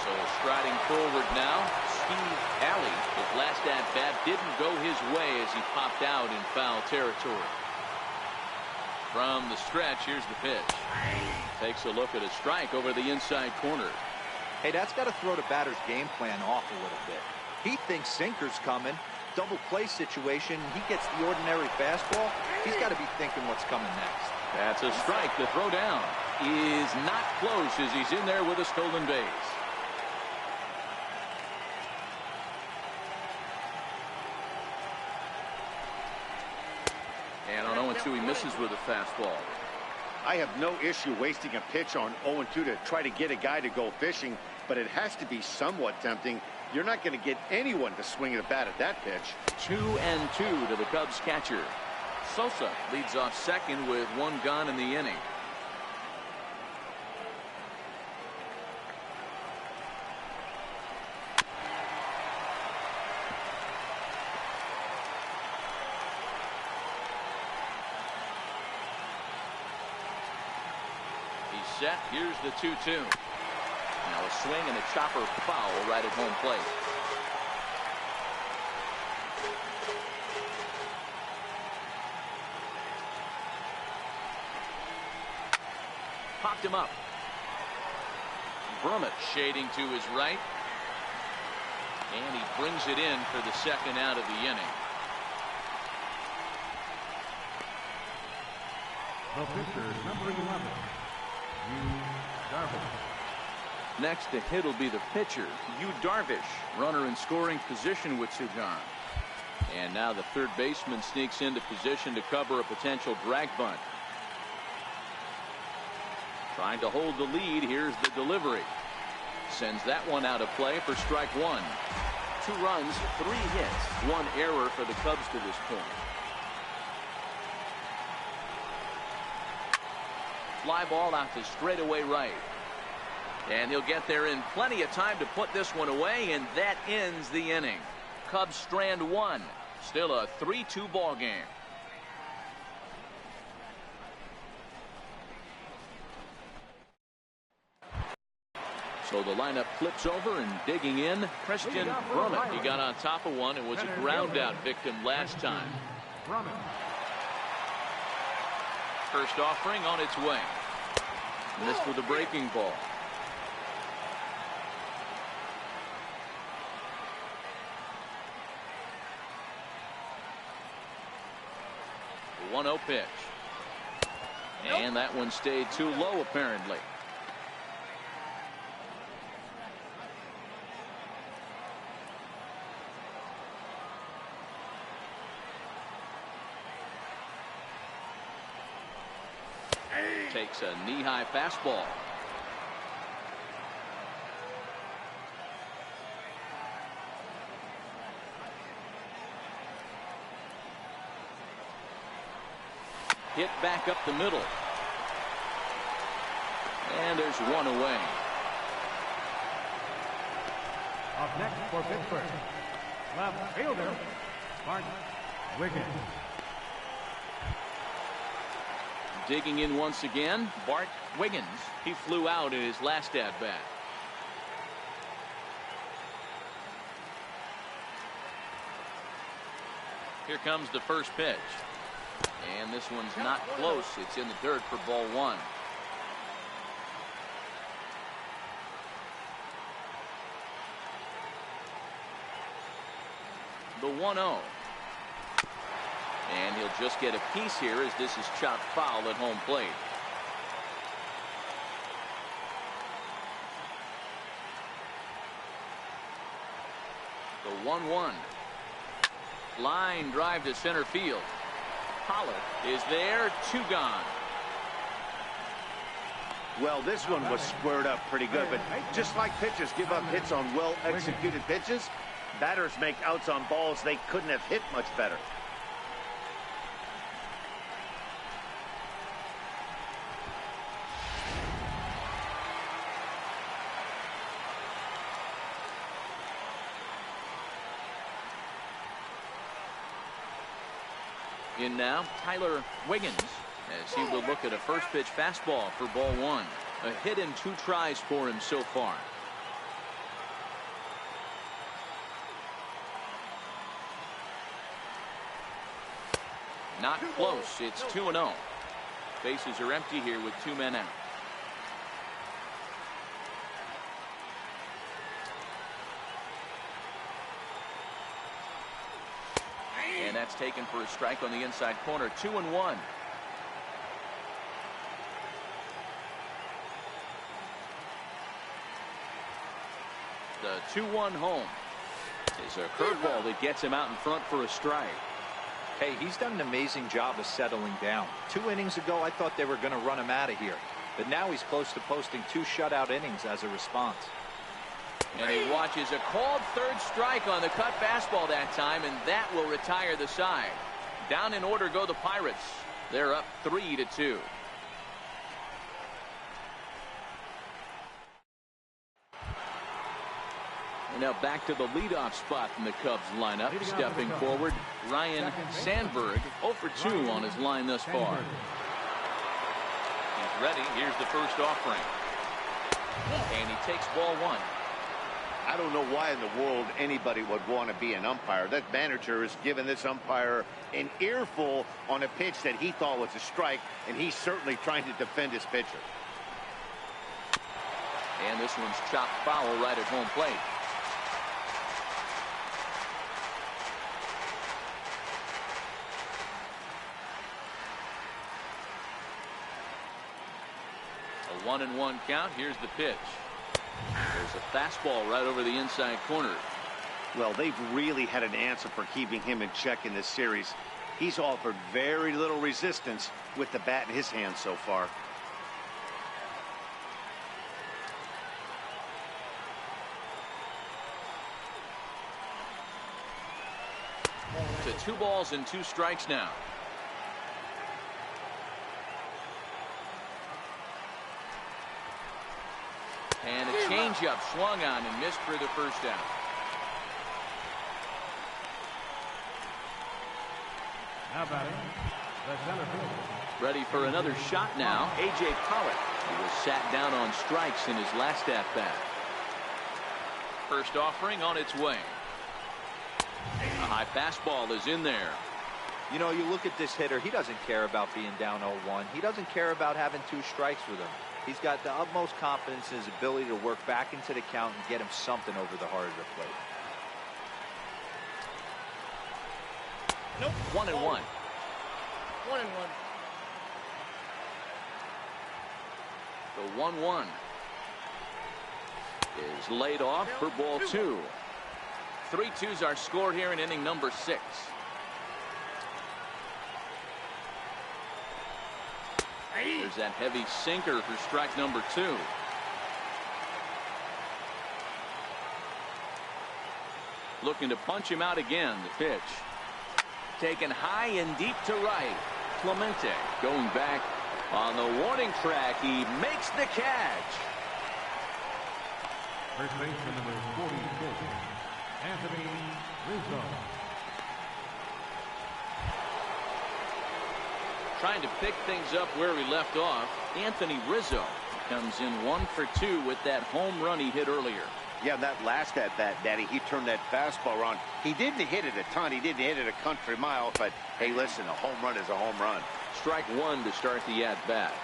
So striding forward now, Steve Alley. His last at bat didn't go his way as he popped out in foul territory. From the stretch, here's the pitch. Takes a look at a strike over the inside corner. Hey, that's got to throw the batter's game plan off a little bit. He thinks sinker's coming. Double play situation. He gets the ordinary fastball. He's got to be thinking what's coming next. That's a strike. The throw down is not close as he's in there with a stolen base. And on 0-2 he misses with a fastball. I have no issue wasting a pitch on 0-2 to try to get a guy to go fishing, but it has to be somewhat tempting. You're not going to get anyone to swing at a bat at that pitch. 2-2 to the Cubs catcher. Sosa leads off second with 1 gone in the inning. He's set. Here's the 2-2. Now a swing and a chopper foul right at home plate. Popped him up. Brummett shading to his right. And he brings it in for the second out of the inning. The pitcher, number 11, Yu Darvish. Next to hit will be the pitcher, Yu Darvish. Runner in scoring position with 2 gone. And now the third baseman sneaks into position to cover a potential drag bunt. Trying to hold the lead. Here's the delivery. Sends that one out of play for strike 1. 2 runs, 3 hits, 1 error for the Cubs to this point. Fly ball out to straightaway right. And he'll get there in plenty of time to put this one away, and that ends the inning. Cubs strand 1. Still a 3-2 ball game. So the lineup flips over, and digging in, Christian Brummett. He got on top of one and was a ground out victim last time. First offering on its way. Missed with a breaking ball. The 1-0 pitch. And that one stayed too low apparently. Takes a knee-high fastball. Hit back up the middle. And there's one away. Up next for Pittsburgh, left fielder, Bart Wiggins. Digging in once again, Bart Wiggins. He flew out in his last at bat. Here comes the first pitch. And this one's not close. It's in the dirt for ball 1. The 1-0. And he'll just get a piece here as this is chopped foul at home plate. The 1-1. Line drive to center field. Pollock is there. 2 gone. Well, this one was squared up pretty good, but just like pitchers give up hits on well-executed pitches, batters make outs on balls they couldn't have hit much better. In now, Tyler Wiggins, as he will look at a first pitch fastball for ball 1. A hit in 2 tries for him so far. Not close. It's 2-0. Bases are empty here with 2 men out. And that's taken for a strike on the inside corner. 2-1. The 2-1 home is a curveball that gets him out in front for a strike. Hey, he's done an amazing job of settling down. 2 innings ago, I thought they were going to run him out of here. But now he's close to posting 2 shutout innings as a response. And he watches a called 3rd strike on the cut fastball that time, and that will retire the side. Down in order go the Pirates. They're up 3-2. And now back to the leadoff spot in the Cubs lineup. Stepping forward, Ryan Sandberg, 0 for 2 on his line thus far. He's ready. Here's the first offering. And he takes ball 1. I don't know why in the world anybody would want to be an umpire. That manager has given this umpire an earful on a pitch that he thought was a strike, and he's certainly trying to defend his pitcher. And this one's chopped foul right at home plate. A 1-1 count. Here's the pitch. There's a fastball right over the inside corner. Well, they've really had an answer for keeping him in check in this series. He's offered very little resistance with the bat in his hand so far. To 2 balls and 2 strikes now. And a changeup swung on and missed for the first out. Now batting, the center fielder. Ready for another shot now. A.J. Pollock. He was sat down on strikes in his last at-bat. First offering on its way. A high fastball is in there. You know, you look at this hitter, he doesn't care about being down 0-1. He doesn't care about having 2 strikes with him. He's got the utmost confidence in his ability to work back into the count and get him something over the heart of the plate. Nope. 1-1. 1-1. The 1-1 is laid off for ball 2. 3-2s are scored here in inning number 6. There's that heavy sinker for strike number 2. Looking to punch him out again. The pitch taken high and deep to right. Clemente going back on the warning track. He makes the catch. First baseman number 44, Anthony Rizzo. Trying to pick things up where he left off. Anthony Rizzo comes in 1 for 2 with that home run he hit earlier. Yeah, that last at-bat, Daddy, he turned that fastball around. He didn't hit it a ton. He didn't hit it a country mile. But, hey, listen, a home run is a home run. Strike 1 to start the at-bat.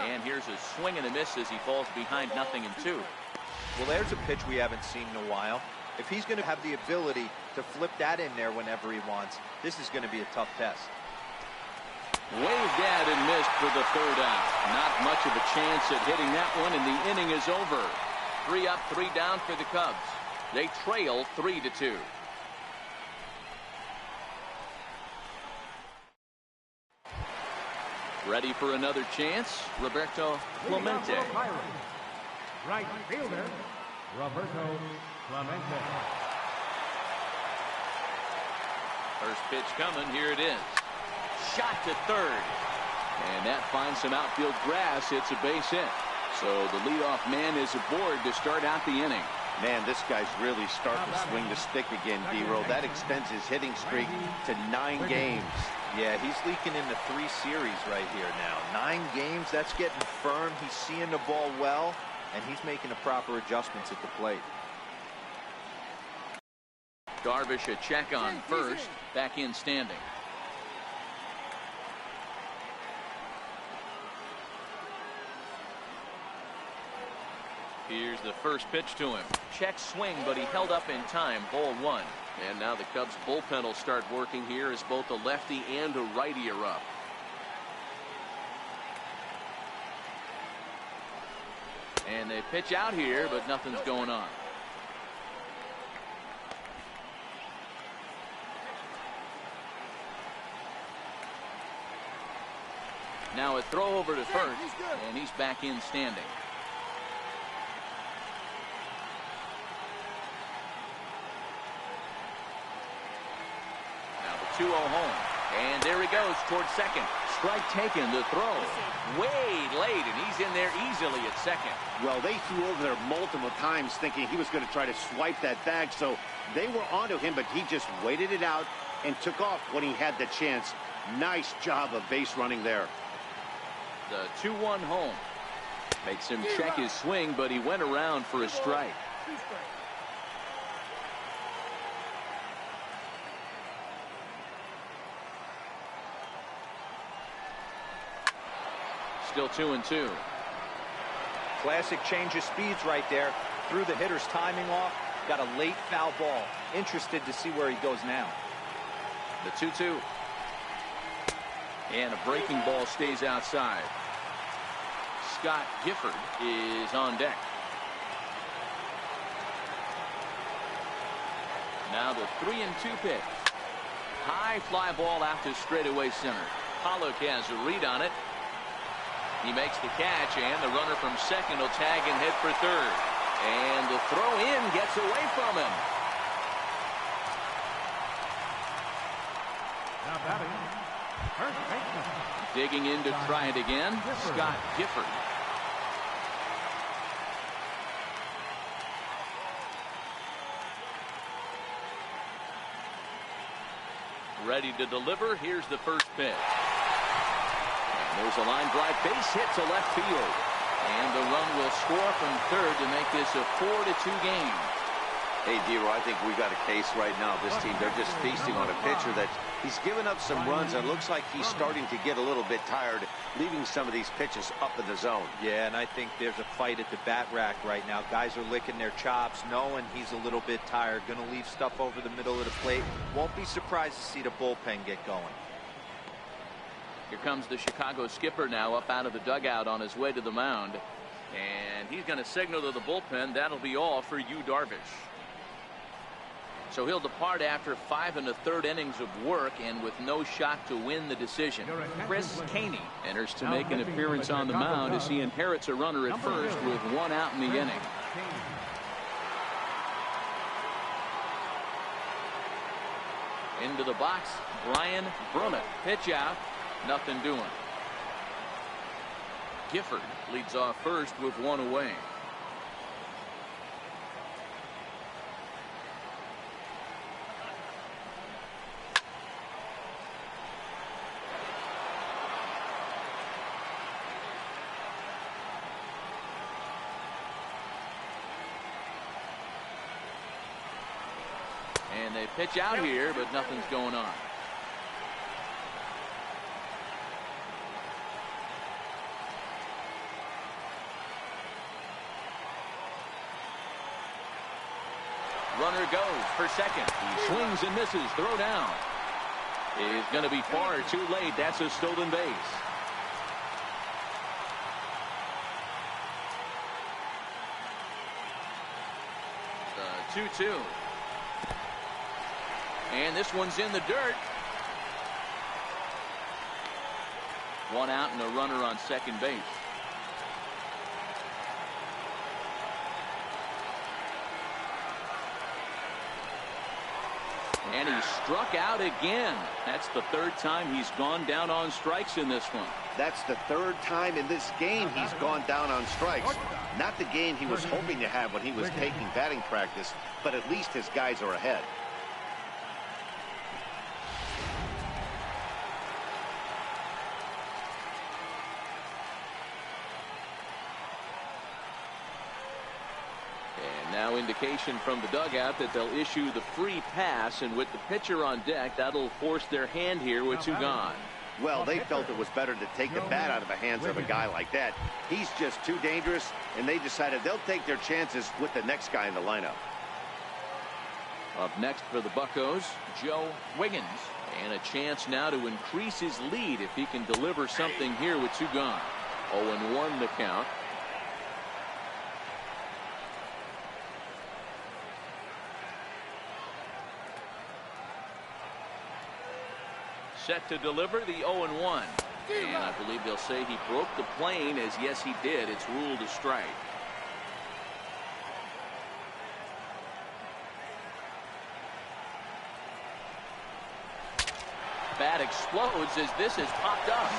And here's a swing and a miss as he falls behind 0-2. Well, there's a pitch we haven't seen in a while. If he's going to have the ability to flip that in there whenever he wants, this is going to be a tough test. Waved at and missed for the 3rd out. Not much of a chance at hitting that one, and the inning is over. 3 up, 3 down for the Cubs. They trail 3-2. Ready for another chance, Roberto Clemente. Pirates. Right fielder, Roberto Clemente. First pitch coming. Here it is. Shot to third. And that finds some outfield grass. It's a base hit. So the leadoff man is aboard to start out the inning. Man, this guy's really starting to swing the stick again, D-Roll. That extends his hitting streak to 9 games. Yeah, he's leaking into 3 series right here now. 9 games, that's getting firm. He's seeing the ball well, and he's making the proper adjustments at the plate. Darvish a check on first. Back in standing. Here's the first pitch to him. Check swing, but he held up in time. Ball 1. And now the Cubs bullpen will start working here as both a lefty and a righty are up. And they pitch out here, but nothing's going on. Now a throw over to first, and he's back in standing. Now the 2-0 home, and there he goes towards second. Strike taken. The throw way late, and he's in there easily at second. Well, they threw over there multiple times thinking he was going to try to swipe that bag, so they were onto him, but he just waited it out and took off when he had the chance. Nice job of base running there. The 2-1 home. Makes him check his swing, but he went around for a strike. Still 2-2. Classic change of speeds right there. Threw the hitter's timing off. Got a late foul ball. Interested to see where he goes now. The 2-2. And a breaking ball stays outside. Scott Gifford is on deck. Now the 3-2 pitch. High fly ball out to straightaway center. Pollock has a read on it. He makes the catch, and the runner from second will tag and head for third. And the throw in gets away from him. Now batting, first baseman. Digging in to try it again, Scott Gifford. Ready to deliver. Here's the first pitch. And there's a line drive base hit to left field. And the run will score from third to make this a 4-2 game. Hey, D-Roll, I think we got a case right now. This team, they're just feasting on a pitcher that he's given up some runs, and it looks like he's starting to get a little bit tired, leaving some of these pitches up in the zone. Yeah, and I think there's a fight at the bat rack right now. Guys are licking their chops, knowing he's a little bit tired, going to leave stuff over the middle of the plate. Won't be surprised to see the bullpen get going. Here comes the Chicago skipper now up out of the dugout on his way to the mound. And he's going to signal to the bullpen. That'll be all for Yu Darvish. So he'll depart after 5 1/3 innings of work and with no shot to win the decision. Chris Caney enters to make an appearance on the mound as he inherits a runner at first with 1 out in the inning. Into the box, Brian Brummett. Pitch out, nothing doing. Gifford leads off first with 1 away. And they pitch out here, but nothing's going on. Runner goes for second. He swings and misses. Throw down. Is going to be far too late. That's a stolen base. The 2-2. And this one's in the dirt. One out and a runner on second base. And he struck out again. That's the third time he's gone down on strikes in this one. That's the third time in this game he's gone down on strikes. Not the game he was hoping to have when he was taking batting practice, but at least his guys are ahead. Now indication from the dugout that they'll issue the free pass, and with the pitcher on deck, that'll force their hand here with two gone. Well, they felt it was better to take the bat out of the hands of a guy like that. He's just too dangerous, and they decided they'll take their chances with the next guy in the lineup. Up next for the Buccos, Joe Wiggins, and a chance now to increase his lead if he can deliver something here with two gone. 0-1 the count. Set to deliver the 0-1. And I believe they'll say he broke the plane, as yes he did. It's ruled a strike. Bat explodes as this has popped up.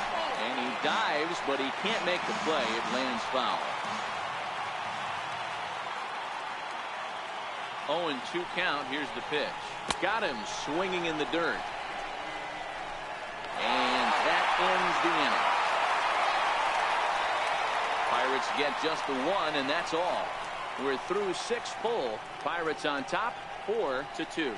And he dives, but he can't make the play. It lands foul. 0-2 count. Here's the pitch. Got him swinging in the dirt. And that ends the inning. Pirates get just the one, and that's all. We're through 6 full. Pirates on top, 4-2.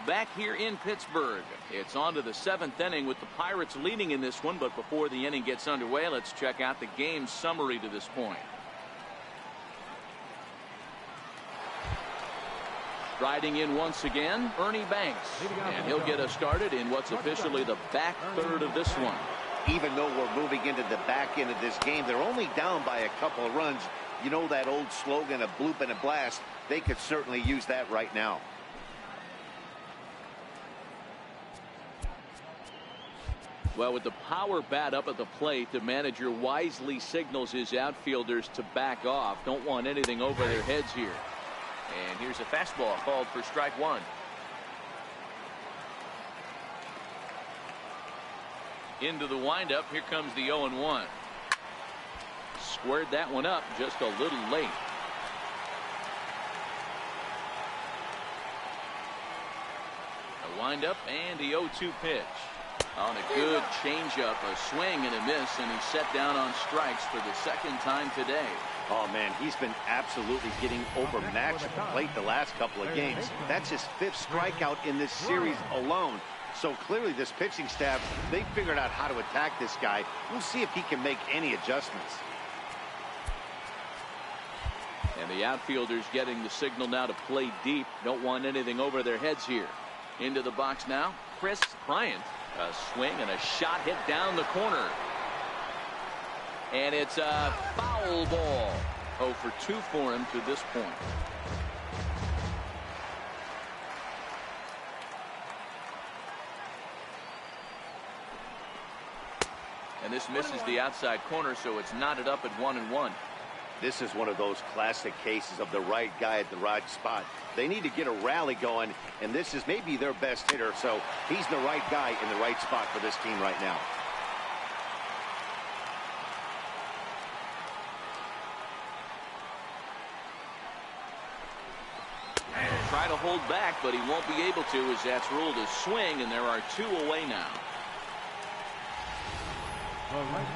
Back here in Pittsburgh, it's on to the 7th inning with the Pirates leading in this one. But before the inning gets underway, let's check out the game summary to this point. Riding in once again, Ernie Banks, and he'll get us started in what's officially the back third of this one. Even though we're moving into the back end of this game, they're only down by a couple of runs. You know that old slogan, a bloop and a blast. They could certainly use that right now. Well, with the power bat up at the plate, the manager wisely signals his outfielders to back off. Don't want anything over their heads here. And here's a fastball called for strike one. Into the windup. Here comes the 0-1. Squared that one up just a little late. A windup and the 0-2 pitch. On a good changeup, a swing and a miss, and he's set down on strikes for the second time today. Oh, man, he's been absolutely getting overmatched at the plate the last couple of games. That's his 5th strikeout in this series alone. So clearly this pitching staff, they figured out how to attack this guy. We'll see if he can make any adjustments. And the outfielders getting the signal now to play deep. Don't want anything over their heads here. Into the box now, Chris Bryant. A swing and a shot hit down the corner. And it's a foul ball. 0 for 2 for him to this point. And this misses the outside corner, so it's knotted up at 1-1. This is one of those classic cases of the right guy at the right spot. They need to get a rally going, and this is maybe their best hitter, so he's the right guy in the right spot for this team right now. Try to hold back, but he won't be able to, as that's ruled a swing, and there are 2 away now.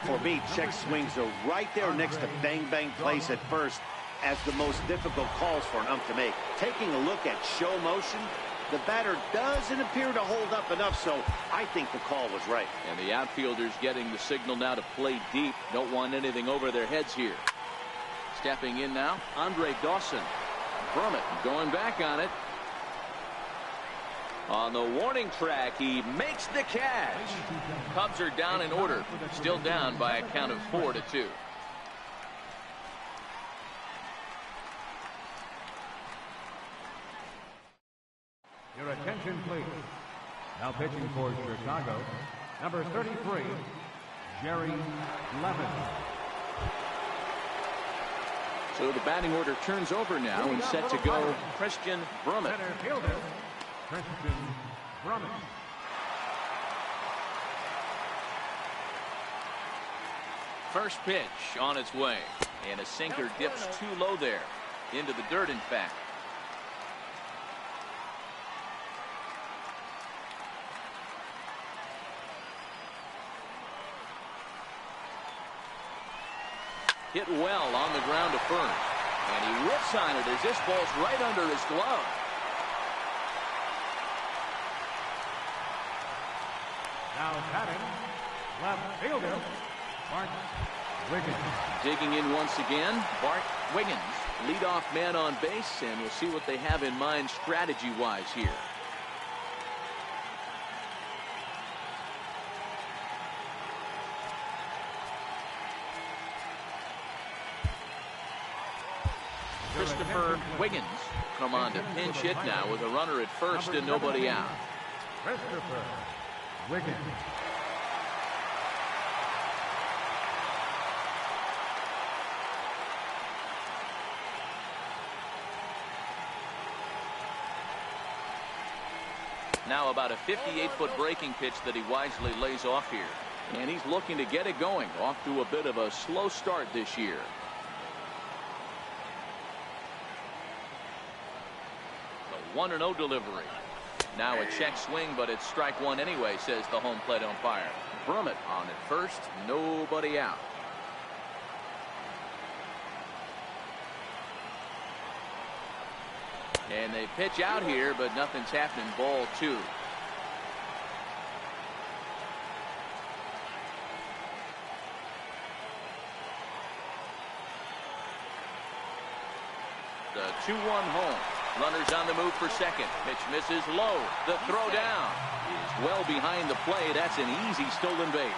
For me, check swings are right there next to bang-bang plays at first as the most difficult calls for an ump to make. Taking a look at show motion, the batter doesn't appear to hold up enough, so I think the call was right. And the outfielders getting the signal now to play deep. Don't want anything over their heads here. Stepping in now, Andre Dawson. From it, going back on it. On the warning track, he makes the catch. Cubs are down in order, still down by a count of 4-2. Your attention, please. Now pitching for Chicago, number 33, Jerry Levin. So the batting order turns over now and set to go Christian Brummett. Center fielder, Christian Brummett. First pitch on its way, and a sinker dips too low there, into the dirt in fact. Hit well on the ground to first, and he whips on it as this ball's right under his glove. Now batting, left fielder, Bart Wiggins. Digging in once again, Bart Wiggins, leadoff man on base, and we'll see what they have in mind strategy-wise here. Christopher Wiggins come on to pinch hit now with a runner at first and nobody out. Christopher Wiggins. Now about a 58-foot breaking pitch that he wisely lays off here. And he's looking to get it going, off to a bit of a slow start this year. The 1-0 delivery. Now a check swing, but it's strike one anyway, says the home plate umpire. Brummett on at first, nobody out. And they pitch out here, but nothing's happening. Ball two. The 2-1 home. Runners on the move for second. Pitch misses low. The throw down is well behind the play. That's an easy stolen base.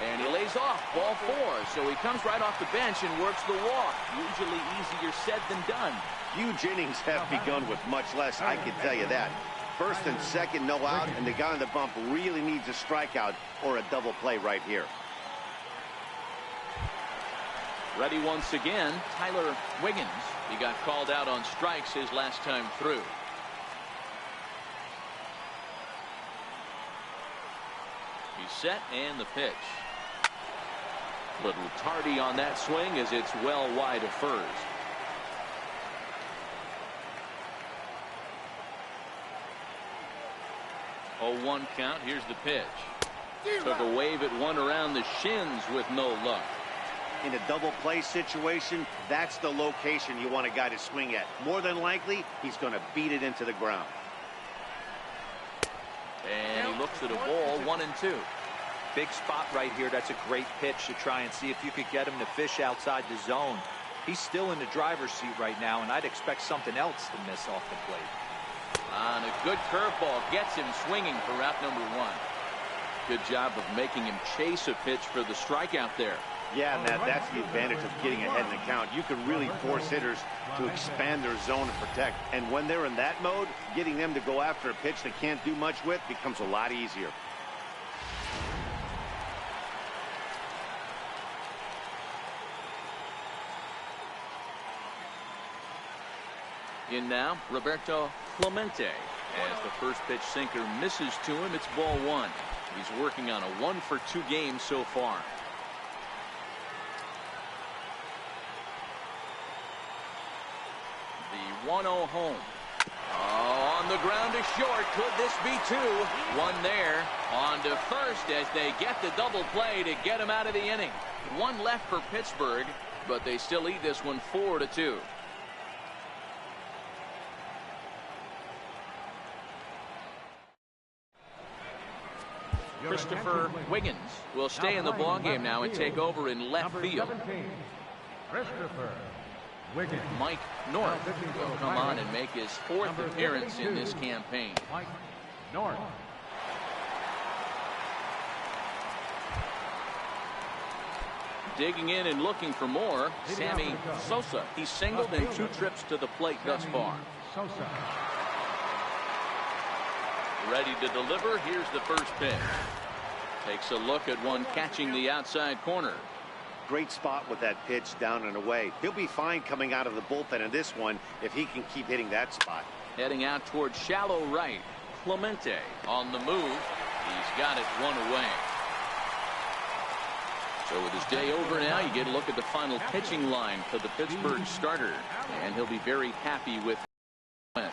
And he lays off. Ball four. So he comes right off the bench and works the walk. Usually easier said than done. Huge innings have begun with much less, I can tell you that. First and second, no out, and the guy on the bump really needs a strikeout or a double play right here. Ready once again, Tyler Wiggins. He got called out on strikes his last time through. He's set and the pitch. Little tardy on that swing as it's well wide of first. 0-1 count. Here's the pitch. Took a wave at one around the shins with no luck. In a double play situation, that's the location you want a guy to swing at. More than likely, he's going to beat it into the ground. And he looks at a ball, 1-2. Big spot right here. That's a great pitch to try and see if you could get him to fish outside the zone. He's still in the driver's seat right now, and I'd expect something else to miss off the plate. On a good curveball, gets him swinging for route number one. Good job of making him chase a pitch for the strikeout there. Yeah, Matt, that's the advantage of getting ahead in the count. You can really force hitters to expand their zone and protect. And when they're in that mode, getting them to go after a pitch they can't do much with becomes a lot easier. In now, Roberto Clemente. As the first pitch sinker misses to him, it's ball one. He's working on a 1-for-2 game so far. The 1-0 home. Oh, on the ground to short. Could this be two? One there. On to first as they get the double play to get him out of the inning. One left for Pittsburgh, but they still lead this one 4-2. Christopher Wiggins will stay in the ballgame now and take over in left field. Christopher Wiggins. Mike North will come on and make his 4th appearance in this campaign. Mike North. Digging in and looking for more, Sammy Sosa. He's singled in 2 trips to the plate thus far. Sosa. Ready to deliver. Here's the first pitch. Takes a look at one catching the outside corner. Great spot with that pitch down and away. He'll be fine coming out of the bullpen in this one if he can keep hitting that spot. Heading out towards shallow right. Clemente on the move. He's got it 1 away. So with his day over now, you get a look at the final pitching line for the Pittsburgh starter. And he'll be very happy with it.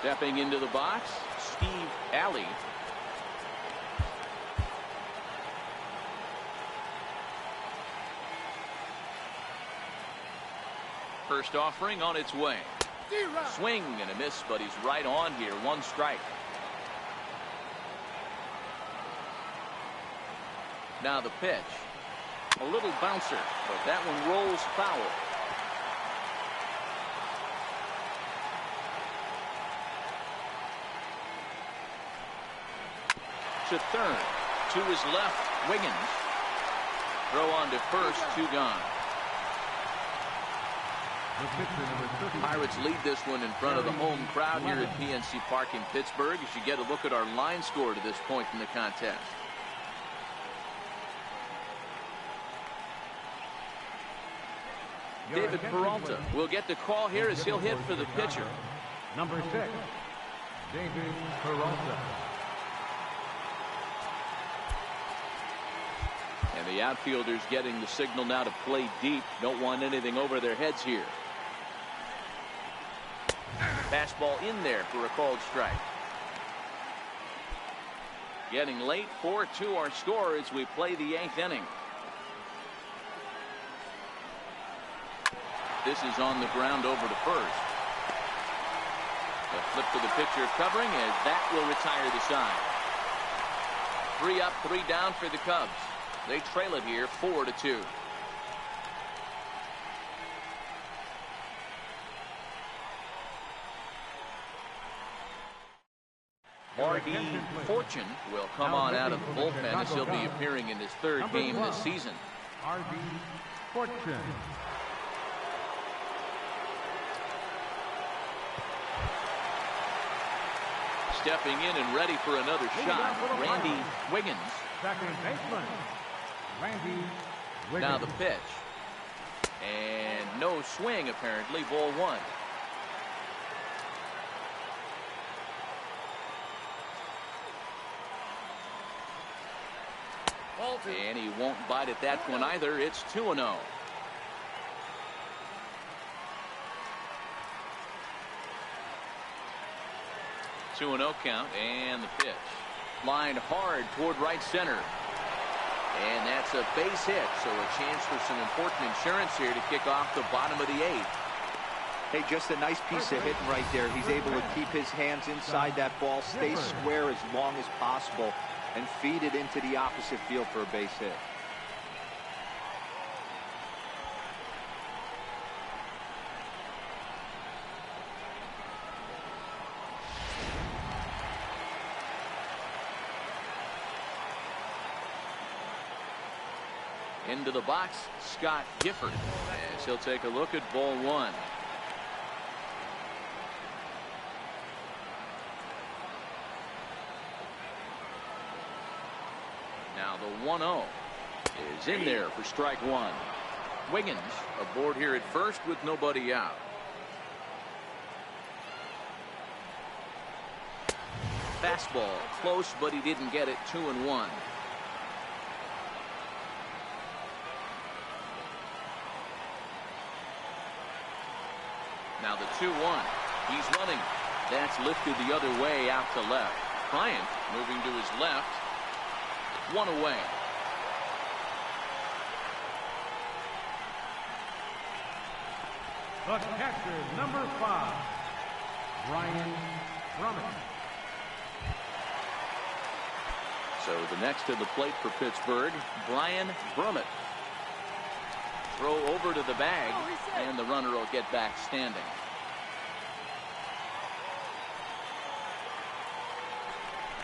Stepping into the box, Steve Alley. First offering on its way. Swing and a miss, but he's right on here. 1 strike. Now the pitch. A little bouncer, but that one rolls foul. To third. To his left, Wiggins. Throw on to first, 2 gone. Pirates lead this one in front of the home crowd here at PNC Park in Pittsburgh as you get a look at our line score to this point in the contest. David Peralta will get the call here as he'll hit for the pitcher. Number 6, David Peralta. And the outfielders getting the signal now to play deep. Don't want anything over their heads here. Fastball in there for a called strike. Getting late, 4-2 our score as we play the 8th inning. This is on the ground over to first. A flip to the pitcher covering as that will retire the side. 3 up, 3 down for the Cubs. They trail it here 4-2. R.D. Fortune will come on out of the bullpen as he'll be appearing in his 3rd game this season. R.D. Fortune. Stepping in and ready for another shot, Randy Wiggins. Second baseman, Randy Wiggins. Now the pitch. And no swing apparently, ball 1. And he won't bite at that one either. It's 2-0. Two and 0 count, and the pitch. Lined hard toward right center. And that's a base hit, so a chance for some important insurance here to kick off the bottom of the 8th. Hey, just a nice piece of hitting right there. He's able to keep his hands inside that ball, stay square as long as possible, and feed it into the opposite field for a base hit. Into the box, Scott Gifford, as he'll take a look at ball 1. Now the 1-0 is in there for strike 1. Wiggins aboard here at first with nobody out. Fastball close, but he didn't get it. 2-1. Now the 2-1. He's running. That's lifted the other way out to left. Bryant moving to his left. 1 away. The catcher, number 5, Brian Drummond. So the next to the plate for Pittsburgh, Brian Brummett. Throw over to the bag, and the runner will get back standing.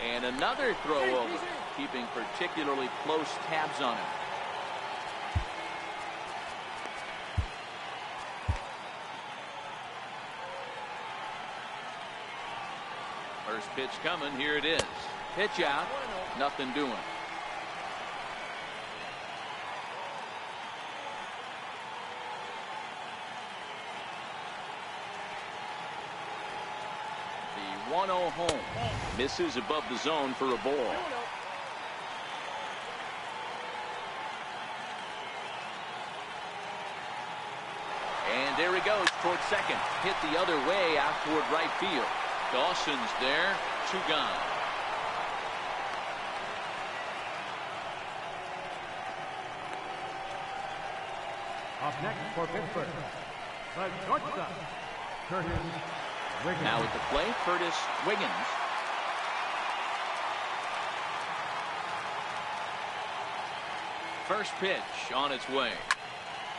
And another throw over, keeping particularly close tabs on him. First pitch coming. Here it is. Pitch out. Nothing doing. The 1-0 home. Misses above the zone for a ball. And there he goes toward second. Hit the other way out toward right field. Dawson's there. 2 gone. Up next for Pittsburgh, the shortstop, Curtis Wiggins. Now at the plate, Curtis Wiggins. First pitch on its way.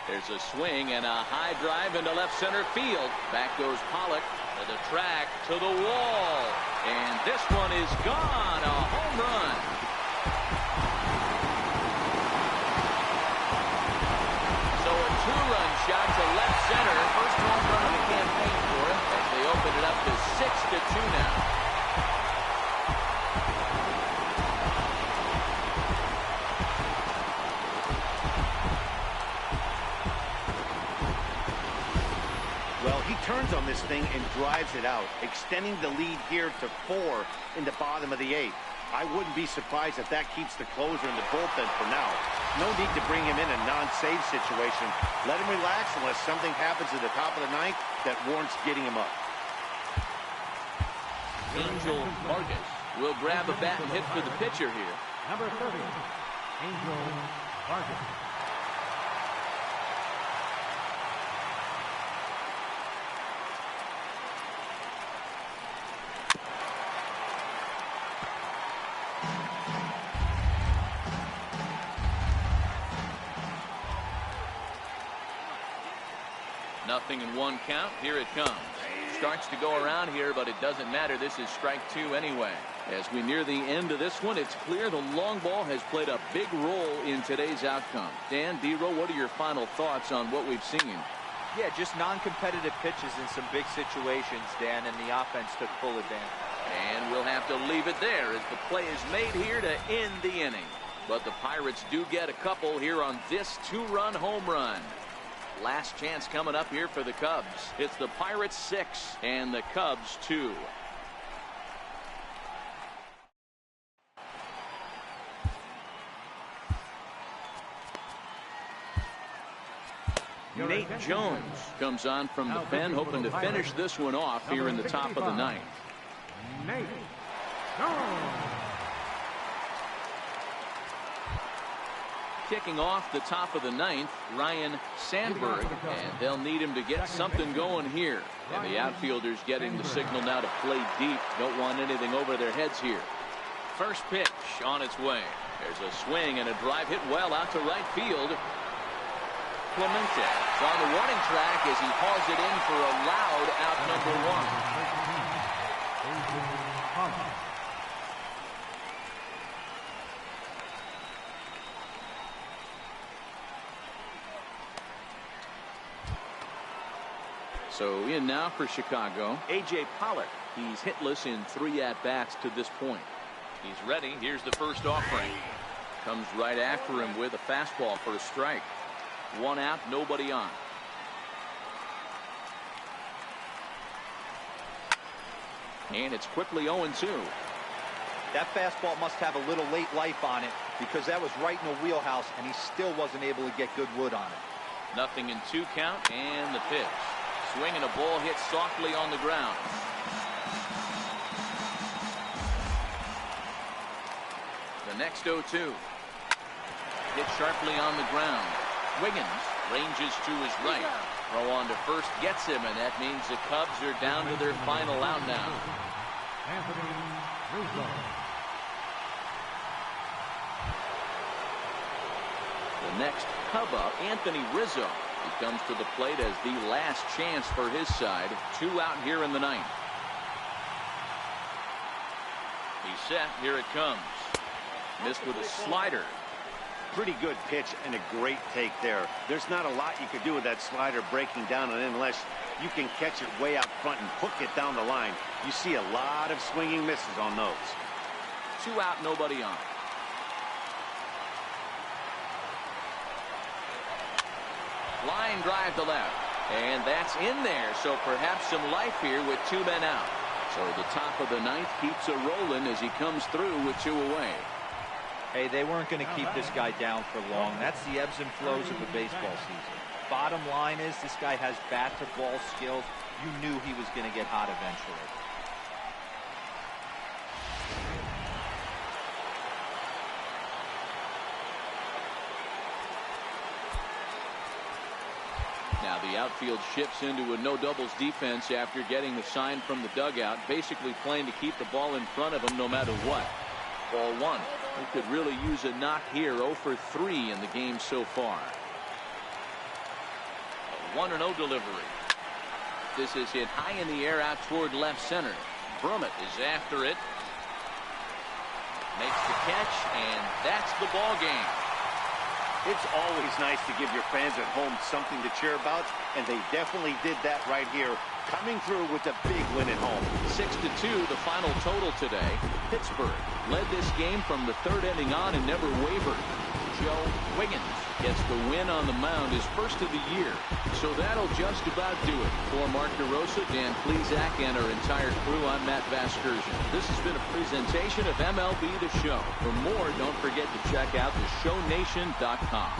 There's a swing and a high drive into left center field. Back goes Pollock to the track, to the wall. And this one is gone. A home run. So a 2-run shot to left center. First home run of the campaign for him as they open it up to 6-2 now. Turns on this thing and drives it out, extending the lead here to 4 in the bottom of the 8th. I wouldn't be surprised if that keeps the closer in the bullpen for now. No need to bring him in a non-save situation. Let him relax unless something happens at the top of the 9th that warrants getting him up. Angel Vargas will grab a bat and hit for the pitcher here. Number 30, Angel Vargas. Nothing in 1 count. Here it comes. Starts to go around here, but it doesn't matter. This is strike 2 anyway. As we near the end of this one, it's clear the long ball has played a big role in today's outcome. Dan, D-Row, what are your final thoughts on what we've seen? Yeah, just non-competitive pitches in some big situations, Dan, and the offense took full advantage. And we'll have to leave it there as the play is made here to end the inning. But the Pirates do get a couple here on this 2-run home run. Last chance coming up here for the Cubs. It's the Pirates 6 and the Cubs 2. Nate Jones comes on from the pen, hoping to finish this one off here in the top of the 9th. Nate Jones. Kicking off the top of the 9th, Ryan Sandberg, and they'll need him to get something going here. And the outfielders getting the signal now to play deep. Don't want anything over their heads here. First pitch on its way. There's a swing and a drive hit well out to right field. Clemente is on the warning track as he hauls it in for a loud out number 1. So in now for Chicago, A.J. Pollock. He's hitless in 3 at-bats to this point. He's ready. Here's the first offering. Comes right after him with a fastball for a strike. 1 out, nobody on. And it's quickly 0-2. That fastball must have a little late life on it because that was right in the wheelhouse and he still wasn't able to get good wood on it. Nothing in 2 count and the pitch. Swing and a ball hit softly on the ground. The next 0-2. Hit sharply on the ground. Wiggins ranges to his right. Throw on to first gets him, and that means the Cubs are down to their final out now. next Cub up, Anthony Rizzo. He comes to the plate as the last chance for his side. 2 out here in the ninth. He's set. Here it comes. Missed with a slider. Pretty good pitch and a great take there. There's not a lot you could do with that slider breaking down, and unless you can catch it way out front and hook it down the line, you see a lot of swinging misses on those. 2 out, nobody on. Line drive to left, and that's in there, so perhaps some life here with 2 men out. So the top of the ninth keeps it rolling as he comes through with 2 away. Hey, they weren't going to keep this guy down for long. That's the ebbs and flows of a baseball season. Bottom line is this guy has bat to ball skills. You knew he was going to get hot eventually. Now the outfield shifts into a no doubles defense after getting the sign from the dugout, basically playing to keep the ball in front of him no matter what. Ball 1. He could really use a knock here. 0 for 3 in the game so far. A 1-0 delivery. This is hit high in the air out toward left center. Brummett is after it. Makes the catch, and that's the ball game. It's always nice to give your fans at home something to cheer about, and they definitely did that right here, coming through with a big win at home. 6-2 the final total today. Pittsburgh led this game from the 3rd inning on and never wavered. Joe Wiggins gets the win on the mound, his first of the year. So that'll just about do it. For Mark DeRosa, Dan Plesac, and our entire crew, I'm Matt Vasgersian. This has been a presentation of MLB The Show. For more, don't forget to check out theshownation.com.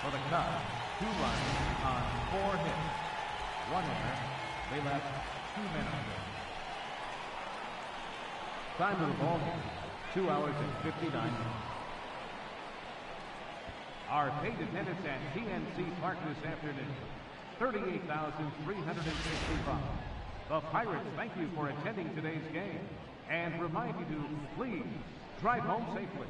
For the Cubs, 2 runs on 4 hits. 1 error. They left 2 men on base. Time of the ball game, 2 hours and 59 minutes. Our paid attendance at TNC Park this afternoon, 38,365. The Pirates thank you for attending today's game and remind you to please drive home safely.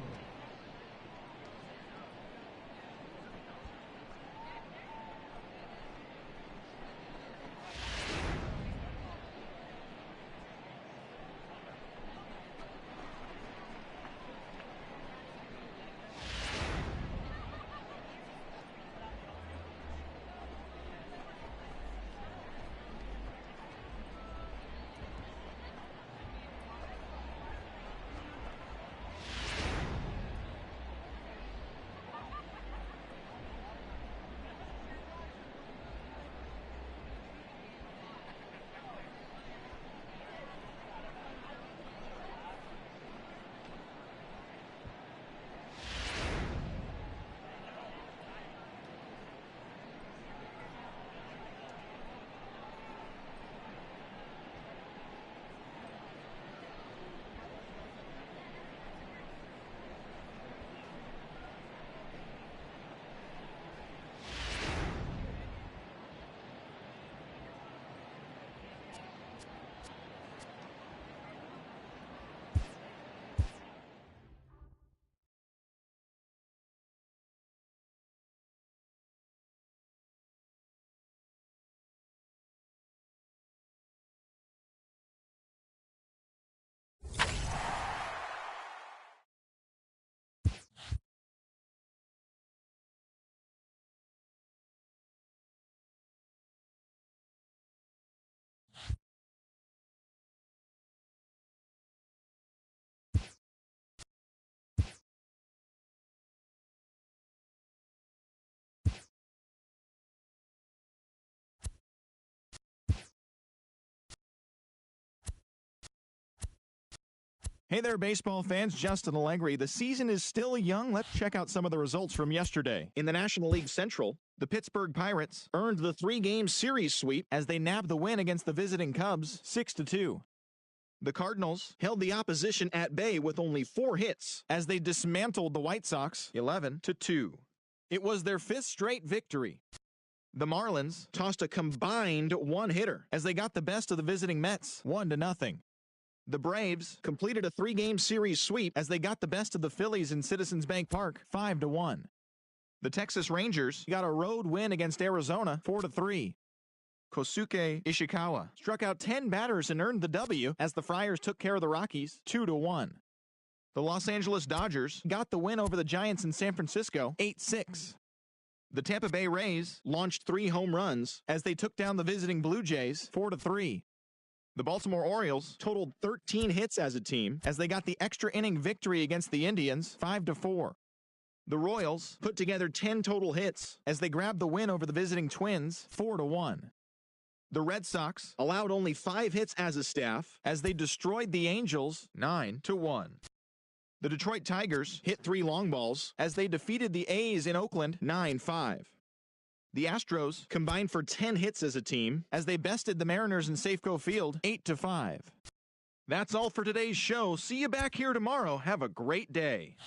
Hey there, baseball fans. Justin Allegri. The season is still young. Let's check out some of the results from yesterday. In the National League Central, the Pittsburgh Pirates earned the 3-game series sweep as they nabbed the win against the visiting Cubs 6-2. The Cardinals held the opposition at bay with only 4 hits as they dismantled the White Sox 11-2. It was their 5th straight victory. The Marlins tossed a combined 1-hitter as they got the best of the visiting Mets 1-0. The Braves completed a 3-game series sweep as they got the best of the Phillies in Citizens Bank Park 5-1. The Texas Rangers got a road win against Arizona 4-3. Kosuke Ishikawa struck out 10 batters and earned the W as the Friars took care of the Rockies 2-1. The Los Angeles Dodgers got the win over the Giants in San Francisco 8-6. The Tampa Bay Rays launched 3 home runs as they took down the visiting Blue Jays 4-3. The Baltimore Orioles totaled 13 hits as a team as they got the extra inning victory against the Indians 5-4. The Royals put together 10 total hits as they grabbed the win over the visiting Twins 4-1. The Red Sox allowed only 5 hits as a staff as they destroyed the Angels 9-1. The Detroit Tigers hit 3 long balls as they defeated the A's in Oakland 9-5. The Astros combined for 10 hits as a team as they bested the Mariners in Safeco Field 8-5. That's all for today's show. See you back here tomorrow. Have a great day.